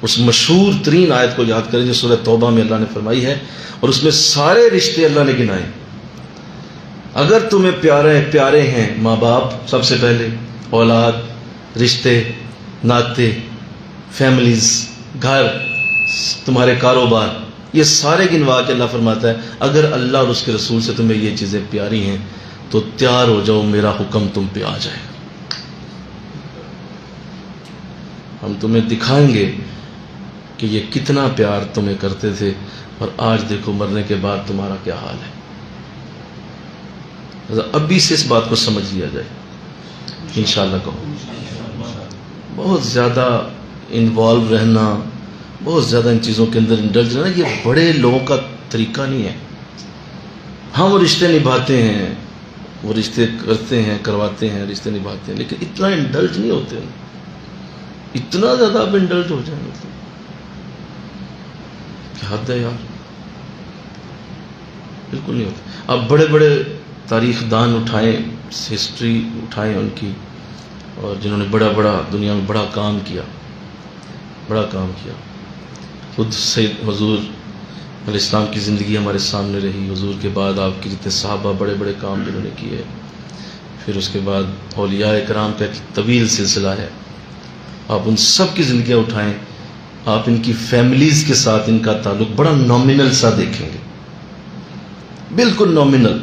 اس مشہور ترین آیت کو یاد کریں جو سورہ توبہ میں اللہ نے فرمائی ہے، اور اس میں سارے رشتے اللہ نے گنائے. اگر تمہیں پیارے ہیں ماں باپ سب سے پہلے، اولاد، رشتے، ناطے، فیملیز، گھر، تمہارے کاروبار، یہ سارے گنوا کے اللہ فرماتا ہے اگر اللہ اور اس کے رسول سے تمہیں یہ چیزیں پیاری ہیں تو تیار ہو جاؤ، میرا حکم تم پہ آ جائے گا. ہم تمہیں دکھائیں گے کہ یہ کتنا پیار تمہیں کرتے تھے، اور آج دیکھو مرنے کے بعد تمہارا کیا حال ہے. ابھی سے اس بات کو سمجھ لیا جائے انشاءاللہ. کہو بہت زیادہ انوالو رہنا، بہت زیادہ ان چیزوں کے اندر انڈلج رہنا، یہ بڑے لوگوں کا طریقہ نہیں ہے. ہاں وہ رشتے نبھاتے ہیں، وہ رشتے کرتے ہیں، کرواتے ہیں، رشتے نبھاتے ہیں، لیکن اتنا انڈلج نہیں ہوتے ہیں. اتنا زیادہ آپ انڈلج ہو جائیں مطلب کیا حد ہے یار، بالکل نہیں ہوتے. آپ بڑے بڑے تاریخ دان اٹھائیں، ہسٹری اٹھائیں ان کی، اور جنہوں نے بڑا دنیا میں بڑا کام کیا. خود سید حضور علیہ السلام کی زندگی ہمارے سامنے رہی. حضور کے بعد آپ کے جتنے صحابہ بڑے بڑے کام جنہوں نے کیے، پھر اس کے بعد اولیاء کرام کا ایک طویل سلسلہ ہے. آپ ان سب کی زندگیاں اٹھائیں، آپ ان کی فیملیز کے ساتھ ان کا تعلق بڑا نامنل سا دیکھیں گے، بالکل نامنل.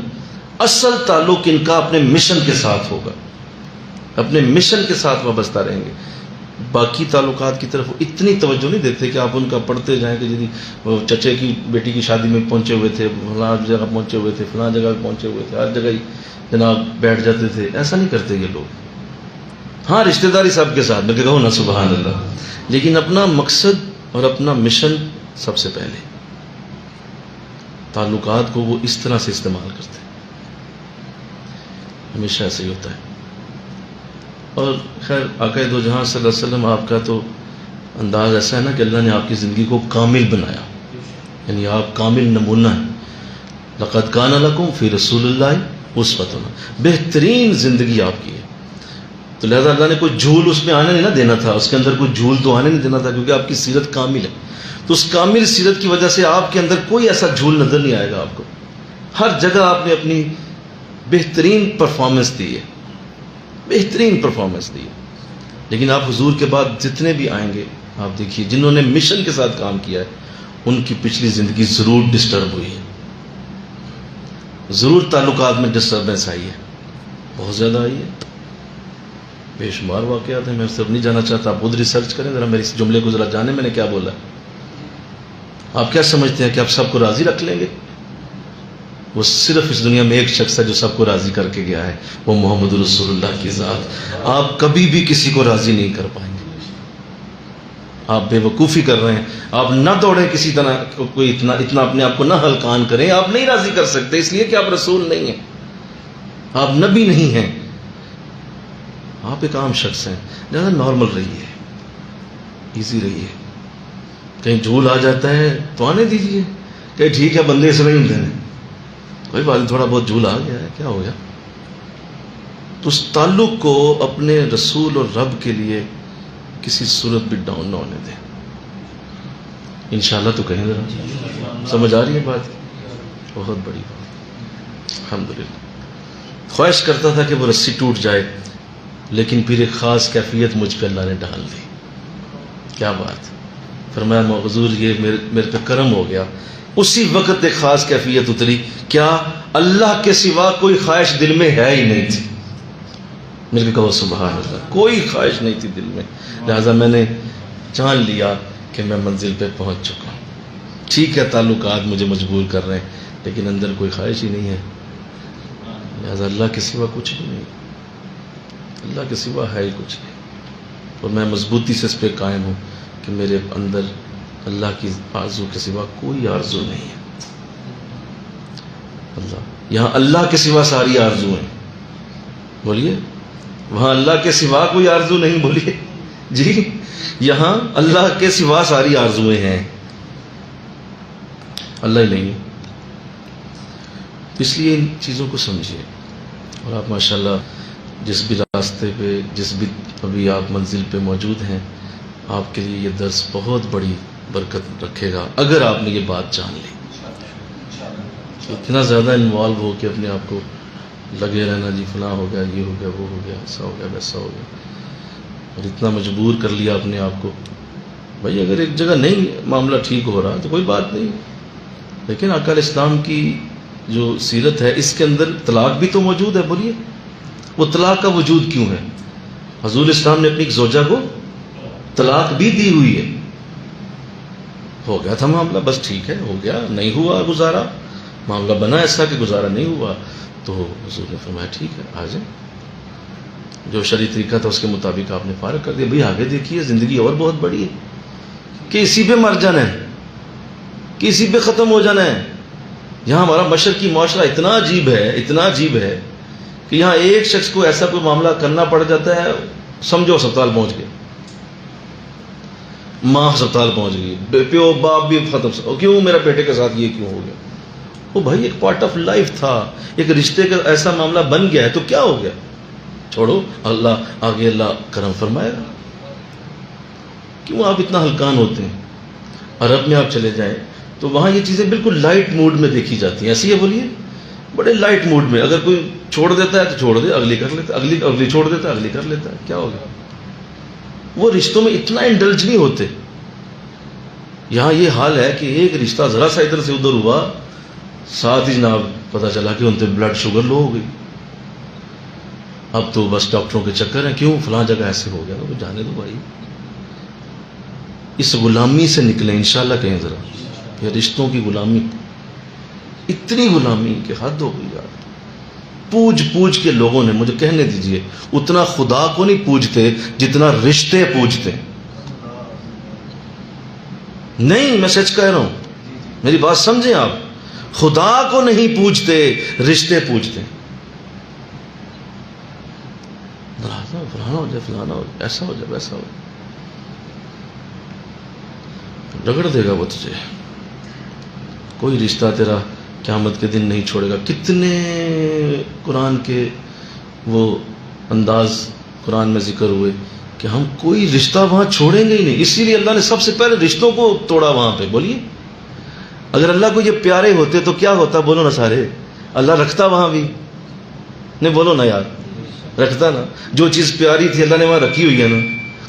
اصل تعلق ان کا اپنے مشن کے ساتھ ہوگا، اپنے مشن کے ساتھ وابستہ رہیں گے. باقی تعلقات کی طرف اتنی توجہ نہیں دیتے کہ آپ ان کا پڑھتے جائیں کہ جی وہ چچے کی بیٹی کی شادی میں پہنچے ہوئے تھے، فلاں جگہ پہنچے ہوئے تھے، فلاں جگہ پہنچے ہوئے تھے، ہر جگہ ہی جناب بیٹھ جاتے تھے. ایسا نہیں کرتے یہ لوگ. ہاں رشتہ داری سب کے ساتھ، میں کہوں نا سبحان اللہ، لیکن اپنا مقصد اور اپنا مشن سب سے پہلے. تعلقات کو وہ اس طرح سے استعمال کرتے ہیں، ہمیشہ ایسے ہی ہوتا ہے. اور خیر آقا دو جہاں صلی اللہ علیہ وسلم، آپ کا تو انداز ایسا ہے نا کہ اللہ نے آپ کی زندگی کو کامل بنایا، یعنی آپ کامل نمونہ ہیں. لقد کان لکم فی رسول اللہ اسوۃ، بہترین زندگی آپ کی ہے. تو لہذا اللہ نے کوئی جھول اس میں آنے نہیں نہ دینا تھا، اس کے اندر کوئی جھول تو آنے نہیں دینا تھا، کیونکہ آپ کی سیرت کامل ہے. تو اس کامل سیرت کی وجہ سے آپ کے اندر کوئی ایسا جھول نظر نہیں آئے گا آپ کو. ہر جگہ آپ نے اپنی بہترین پرفارمنس دی ہے، بہترین پرفارمنس دی ہے. لیکن آپ حضور کے بعد جتنے بھی آئیں گے، آپ دیکھیے جنہوں نے مشن کے ساتھ کام کیا ہے ان کی پچھلی زندگی ضرور ڈسٹرب ہوئی ہے، ضرور تعلقات میں ڈسٹربنس آئی ہے، بہت زیادہ آئی ہے. بے شمار واقعات ہیں، میں صرف نہیں جانا چاہتا. آپ خود ریسرچ کریں ذرا، میرے اس جملے کو ذرا جانیں میں نے کیا بولا. آپ کیا سمجھتے ہیں کہ آپ سب کو راضی رکھ لیں گے؟ وہ صرف اس دنیا میں ایک شخص ہے جو سب کو راضی کر کے گیا ہے، وہ محمد رسول اللہ کی ذات. آپ کبھی بھی کسی کو راضی نہیں کر پائیں گے. آپ بے وقوفی کر رہے ہیں. آپ نہ دوڑیں کسی طرح، کوئی اتنا اپنے آپ کو نہ ہلکان کریں. آپ نہیں راضی کر سکتے اس لیے کہ آپ رسول نہیں ہیں، آپ نبی نہیں ہیں، آپ ایک عام شخص ہیں. لہٰذا نارمل رہیے، ایزی رہیے. کہیں جھول آ جاتا ہے تو آنے دیجیے، کہ ٹھیک ہے بندے اس میں ہی دینے، کوئی بات تھوڑا بہت جھول آ گیا ہے، کیا ہو گیا. تو اس تعلق کو اپنے رسول اور رب کے لیے کسی صورت بھی ڈاؤن نہ ہونے دیں. انشاءاللہ تو کہیں ذرا سمجھ آ رہی ہے بات؟ بہت بڑی بات. الحمدللہ. خواہش کرتا تھا کہ وہ رسی ٹوٹ جائے، لیکن پھر ایک خاص کیفیت مجھ پہ اللہ نے ڈال دی. کیا بات. فرمایا حضور یہ میرے پہ کرم ہو گیا. اسی وقت ایک خاص کیفیت اتری. کیا؟ اللہ کے سوا کوئی خواہش دل میں ہے ہی نہیں تھی. میرے کہو سبحان اللہ. کوئی خواہش نہیں تھی دل میں. لہذا میں نے جان لیا کہ میں منزل پہ پہنچ چکا ہوں. ٹھیک ہے تعلقات مجھے مجبور کر رہے ہیں، لیکن اندر کوئی خواہش ہی نہیں ہے. لہذا اللہ کے سوا کچھ بھی نہیں، اللہ کے سوا ہے ہی کچھ نہیں. اور میں مضبوطی سے اس پہ قائم ہوں کہ میرے اندر اللہ کی آرزو کے سوا کوئی آرزو نہیں ہے. اللہ یہاں اللہ کے سوا ساری آرزو ہیں. بولیے وہاں اللہ کے سوا کوئی آرزو نہیں، بولیے جی، یہاں اللہ کے سوا ساری آرزویں ہیں، اللہ ہی نہیں۔ اس لیے ان چیزوں کو سمجھیے، اور آپ ماشاءاللہ جس بھی راستے پہ، جس بھی ابھی آپ منزل پہ موجود ہیں، آپ کے لیے یہ درس بہت بڑی برکت رکھے گا اگر آپ نے یہ بات جان لی۔ اتنا زیادہ انوالو ہو کے اپنے آپ کو لگے رہنا، جی فلاں ہو گیا، یہ ہو گیا، وہ ہو گیا، ایسا ہو گیا، ویسا ہو گیا، اور اتنا مجبور کر لیا اپنے آپ کو۔ بھائی اگر ایک جگہ نہیں معاملہ ٹھیک ہو رہا تو کوئی بات نہیں، لیکن آقا علیہ السلام کی جو سیرت ہے اس کے اندر طلاق بھی تو موجود ہے، بولیے وہ طلاق کا وجود کیوں ہے؟ حضور اسلام نے اپنی ایک زوجہ کو طلاق بھی دی ہوئی ہے، ہو گیا تھا معاملہ، بس ٹھیک ہے، ہو گیا، نہیں ہوا گزارا، معاملہ بنا ایسا کہ گزارا نہیں ہوا، تو حضور نے فرمایا ٹھیک ہے آ جائیں، جو شرعی طریقہ تھا اس کے مطابق آپ نے فارغ کر دیا۔ بھئی آگے دیکھیے، زندگی اور بہت بڑی ہے کہ اسی پہ مر جانا ہے، کہ اسی پہ ختم ہو جانا ہے۔ یہاں ہمارا مشرقی معاشرہ اتنا عجیب ہے، اتنا عجیب ہے کہ یہاں ایک شخص کو ایسا کوئی معاملہ کرنا پڑ جاتا ہے، سمجھو اسپتال پہنچ گئے، ماں اسپتال پہنچ گئی، پیو باپ بھی ختم، کیوں میرا بیٹے کے ساتھ یہ کیوں ہو گیا؟ وہ بھائی ایک پارٹ آف لائف تھا، ایک رشتے کا ایسا معاملہ بن گیا ہے تو کیا ہو گیا، چھوڑو، اللہ آگے اللہ کرم فرمائے گا۔ کیوں آپ اتنا ہلکان ہوتے ہیں؟ عرب میں آپ چلے جائیں تو وہاں یہ چیزیں بالکل لائٹ موڈ میں دیکھی جاتی ہیں، ایسی ہے بولیے، بڑے لائٹ موڈ میں، اگر کوئی چھوڑ دیتا ہے تو چھوڑ دے، اگلی کر لیتا ہے، اگلی چھوڑ دیتا ہے، اگلی کر لیتا ہے، کیا ہوگا؟ وہ رشتوں میں اتنا انڈلج نہیں ہوتے۔ یہاں یہ حال ہے کہ ایک رشتہ ذرا سا ادھر سے ادھر ہوا، ساتھ ہی جناب پتہ چلا کہ ان سے بلڈ شوگر لو ہو گئی، اب تو بس ڈاکٹروں کے چکر ہیں، کیوں فلاں جگہ ایسے ہو گیا، وہ جانے دو بھائی، اس غلامی سے نکلیں انشاءاللہ، کہیں ذرا یہ رشتوں کی غلامی، اتنی غلامی کہ حد ہو گئی یار۔ پوج پوج کے لوگوں نے، مجھے کہنے دیجئے، اتنا خدا کو نہیں پوجتے جتنا رشتے پوجتے۔ نہیں، میں سچ کہہ رہا ہوں، میری بات سمجھیں آپ، خدا کو نہیں پوجتے، رشتے پوجتے۔ فلانا ہو جائے، فلانا ہو جائے، ایسا ہو جائے، ویسا ہو جائے، رگڑ دے گا وہ تجھے، کوئی رشتہ تیرا قیامت کے دن نہیں چھوڑے گا۔ کتنے قرآن کے وہ انداز قرآن میں ذکر ہوئے کہ ہم کوئی رشتہ وہاں چھوڑیں گے ہی نہیں، اسی لیے اللہ نے سب سے پہلے رشتوں کو توڑا وہاں پہ۔ بولیے اگر اللہ کو یہ پیارے ہوتے تو کیا ہوتا؟ بولو نا سارے، اللہ رکھتا وہاں بھی، نہیں بولو نا یار، رکھتا نا، جو چیز پیاری تھی اللہ نے وہاں رکھی ہوئی ہے نا۔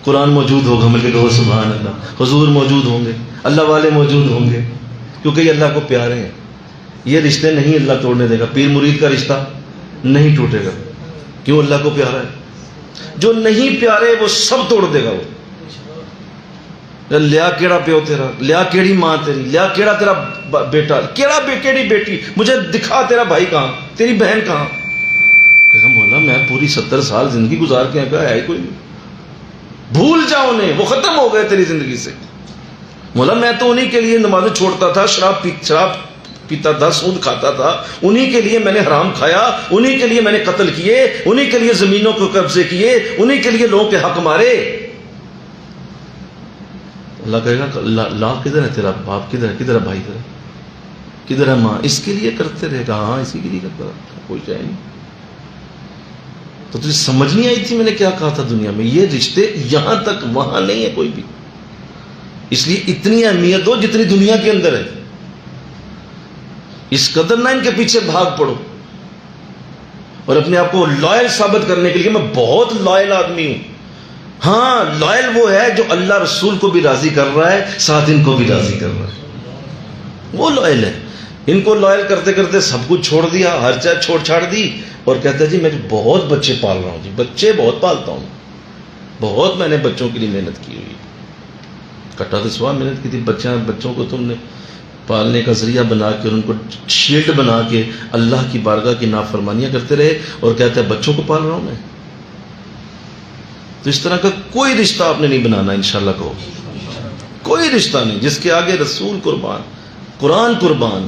قرآن موجود ہوگا، مل کے کہو سبحان اللہ، حضور موجود ہوں گے، اللہ والے موجود ہوں گے، کیونکہ یہ اللہ کو پیارے ہیں۔ یہ رشتے نہیں اللہ توڑنے دے گا، پیر مرید کا رشتہ نہیں ٹوٹے گا، کیوں؟ اللہ کو پیارا ہے۔ جو نہیں پیارے وہ سب توڑ دے گا۔ وہ لیا کیڑا پیو تیرا، لیا کیڑی ماں تیری، لیا کیڑا تیرا بیٹا، کیڑی بیٹی، مجھے دکھا تیرا بھائی کہاں، تیری بہن کہاں؟ کہ مولا میں پوری 70 سال زندگی گزار کے ہے کوئی نہیں، بھول جا انہیں، وہ ختم ہو گئے تیری زندگی سے۔ مولا میں تو انہی کے لیے نمازیں چھوڑتا تھا، شراب پیتا تھا، سود کھاتا تھا، انہی کے لیے میں نے حرام کھایا، انہی کے لیے میں نے قتل کیے، انہی کے لیے زمینوں کو قبضے کیے، انہی کے لیے لوگوں کے حق مارے۔ اللہ کہے گا لا کدھر ہے تیرا باپ، کدھر ہے، کدھر ہے بھائی، کدھر ہے ماں؟ اس کے لیے کرتے رہے گا، ہاں اسی کے لیے کرتا رہا، کوئی جائے نہیں۔ تو تجھے سمجھ نہیں آئی تھی میں نے کیا کہا تھا دنیا میں؟ یہ رشتے یہاں تک، وہاں نہیں ہے کوئی بھی، اس لیے اتنی اہمیت ہو جتنی دنیا کے اندر ہے، اس قدر نہ ان کے پیچھے بھاگ پڑو۔ اور اپنے آپ کو لائل ثابت کرنے کے لیے میں بہت لائل آدمی ہوں، ہاں لائل وہ ہے جو اللہ رسول کو بھی راضی کر رہا ہے، ساتھ ان کو بھی راضی کر رہا ہے، وہ لائل ہے۔ ان کو لائل کرتے کرتے سب کچھ چھوڑ دیا، ہر چیز چھاڑ دی، اور کہتا ہے جی میں بہت بچے پال رہا ہوں، جی بچے بہت پالتا ہوں، بہت میں نے بچوں کے لیے محنت کی ہوئی، کٹا تو سوا محنت کی تھی، بچوں کو تم نے پالنے کا ذریعہ بنا کے، ان کو شیلڈ بنا کے اللہ کی بارگاہ کی نافرمانیاں کرتے رہے، اور کہتا ہے بچوں کو پال رہا ہوں میں۔ تو اس طرح کا کوئی رشتہ آپ نے نہیں بنانا انشاءاللہ، کہو کوئی رشتہ نہیں جس کے آگے رسول قربان، قرآن قربان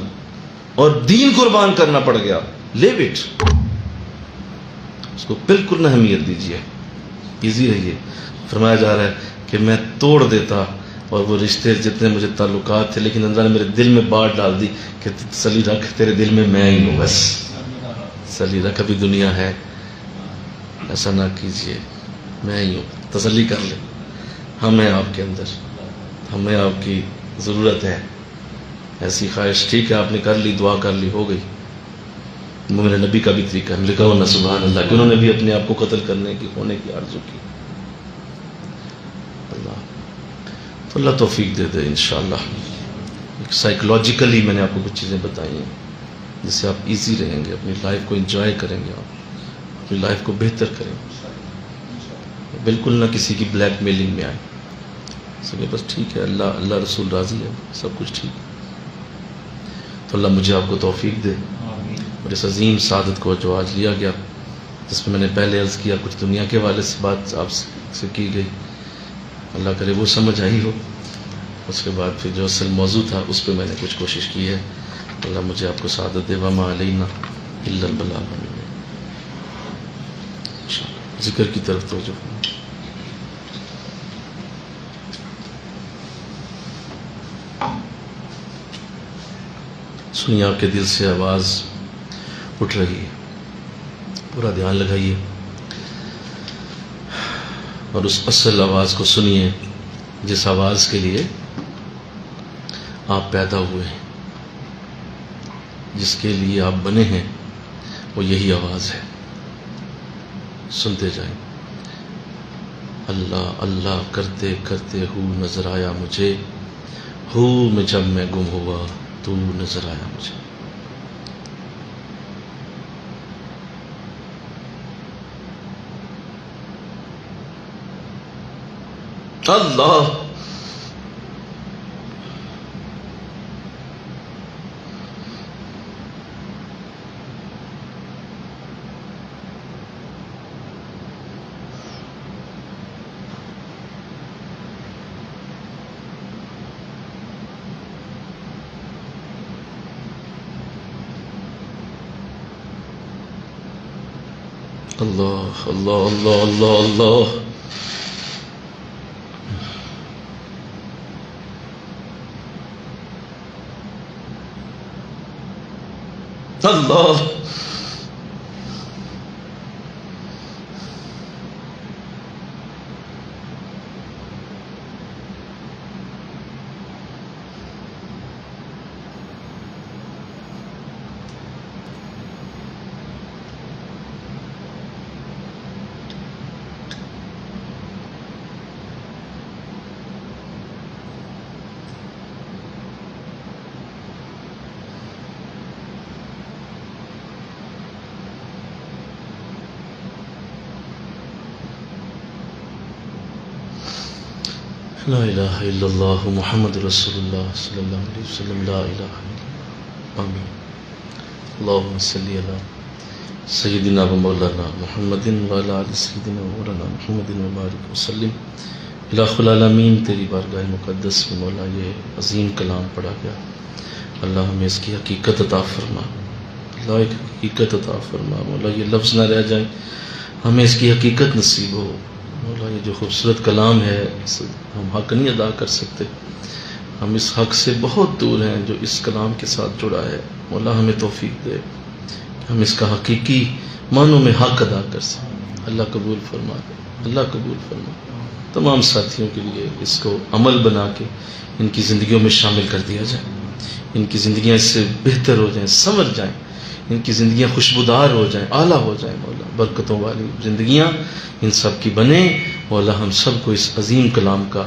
اور دین قربان کرنا پڑ گیا، لیو اٹ۔ اس کو بالکل نہ اہمیت دیجیے، ایزی رہیے. فرمایا جا رہا ہے کہ میں توڑ دیتا اور وہ رشتے جتنے مجھے تعلقات تھے، لیکن اللہ نے میرے دل میں بات ڈال دی کہ تسلی رکھ، تیرے دل میں میں ہی ہوں، بس تسلی رکھ، ابھی دنیا ہے، ایسا نہ کیجیے، میں ہی ہوں، تسلی کر لیں. ہم ہیں آپ کے اندر، ہمیں آپ کی ضرورت ہے. ایسی خواہش ٹھیک ہے آپ نے کر لی، دعا کر لی، ہو گئی. میرے نبی کا بھی طریقہ ہے، لکھا ہونا سبحان اللہ کہ انہوں نے بھی اپنے آپ کو قتل کرنے کی، ہونے کی آرزو کی. تو اللہ توفیق دے دے انشاءاللہ. سائیکولوجیکلی میں نے آپ کو کچھ چیزیں بتائی ہیں جس سے آپ ایزی رہیں گے، اپنی لائف کو انجوائے کریں گے، آپ اپنی لائف کو بہتر کریں گے. بالکل نہ کسی کی بلیک میلنگ میں آئیں. سب بس ٹھیک ہے، اللہ رسول راضی ہے، سب کچھ ٹھیک ہے. تو اللہ مجھے آپ کو توفیق دے اور اس عظیم سعادت کو جو آج لیا گیا، جس میں میں نے پہلے عرض کیا کچھ دنیا کے حوالے سے بات آپ سے کی گئی، اللہ کرے وہ سمجھ آئی ہو. اس کے بعد پھر جو اصل موضوع تھا اس پہ میں نے کچھ کوشش کی ہے. اللہ مجھے آپ کو سعادت دے. وما علینا الا البلاغ. ذکر کی طرف توجہ. سنیے آپ کے دل سے آواز اٹھ رہی ہے، پورا دھیان لگائیے اور اس اصل آواز کو سنیے جس آواز کے لیے آپ پیدا ہوئے ہیں، جس کے لیے آپ بنے ہیں، وہ یہی آواز ہے. سنتے جائیں. اللہ اللہ کرتے کرتے ہو نظر آیا مجھے، ہو میں جب میں گم ہوا تو نظر آیا مجھے. اللہ اللہ اللہ اللہ اللہ اللہ. اللہ لا الہ الا اللہ محمد رسول اللہ صلی اللہ علیہ وسلم. لا الہ الا اللہ. آمین. اللہم صلی علی سیدنا و مولانا محمد وعلی آل سیدنا و مولانا محمد وبارک وسلم. الہ العالمین تیری بارگاہ مقدس میں مولا یہ عظیم کلام پڑھا گیا، اللہ ہمیں اس کی حقیقت عطا فرما. اللہ ایک حقیقت عطا فرما مولا، یہ لفظ نہ رہ جائیں، ہمیں اس کی حقیقت نصیب ہو مولا. یہ جو خوبصورت کلام ہے ہم حق نہیں ادا کر سکتے، ہم اس حق سے بہت دور ہیں جو اس کلام کے ساتھ جڑا ہے. مولا ہمیں توفیق دے کہ ہم اس کا حقیقی معنوں میں حق ادا کر سکیں. اللہ قبول فرما دے، اللہ قبول فرما. تمام ساتھیوں کے لیے اس کو عمل بنا کے ان کی زندگیوں میں شامل کر دیا جائے، ان کی زندگیاں اس سے بہتر ہو جائیں، سنور جائیں، ان کی زندگیاں خوشبودار ہو جائیں، اعلیٰ ہو جائیں. مولا برکتوں والی زندگیاں ان سب کی بنیں. مولا ہم سب کو اس عظیم کلام کا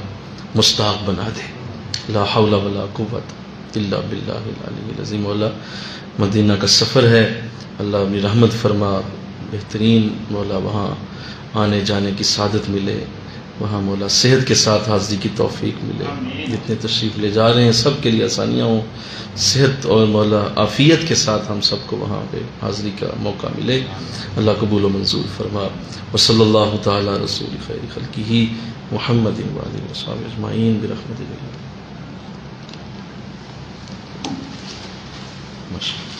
مستحق بنا دے. لا حول ولا قوت الا باللہ العلی العظیم. مولا مدینہ کا سفر ہے، اللہ اپنی رحمت فرما، بہترین مولا وہاں آنے جانے کی سعادت ملے، وہاں مولا صحت کے ساتھ حاضری کی توفیق ملے. جتنے تشریف لے جا رہے ہیں سب کے لیے آسانیاں ہوں، صحت اور مولا عافیت کے ساتھ ہم سب کو وہاں پہ حاضری کا موقع ملے. اللہ قبول و منظور فرما. وصلی اللہ تعالی رسول خیر خلقہ محمد وآلہ وصحبہ اجمعین برحمتہ. ماشاء اللہ.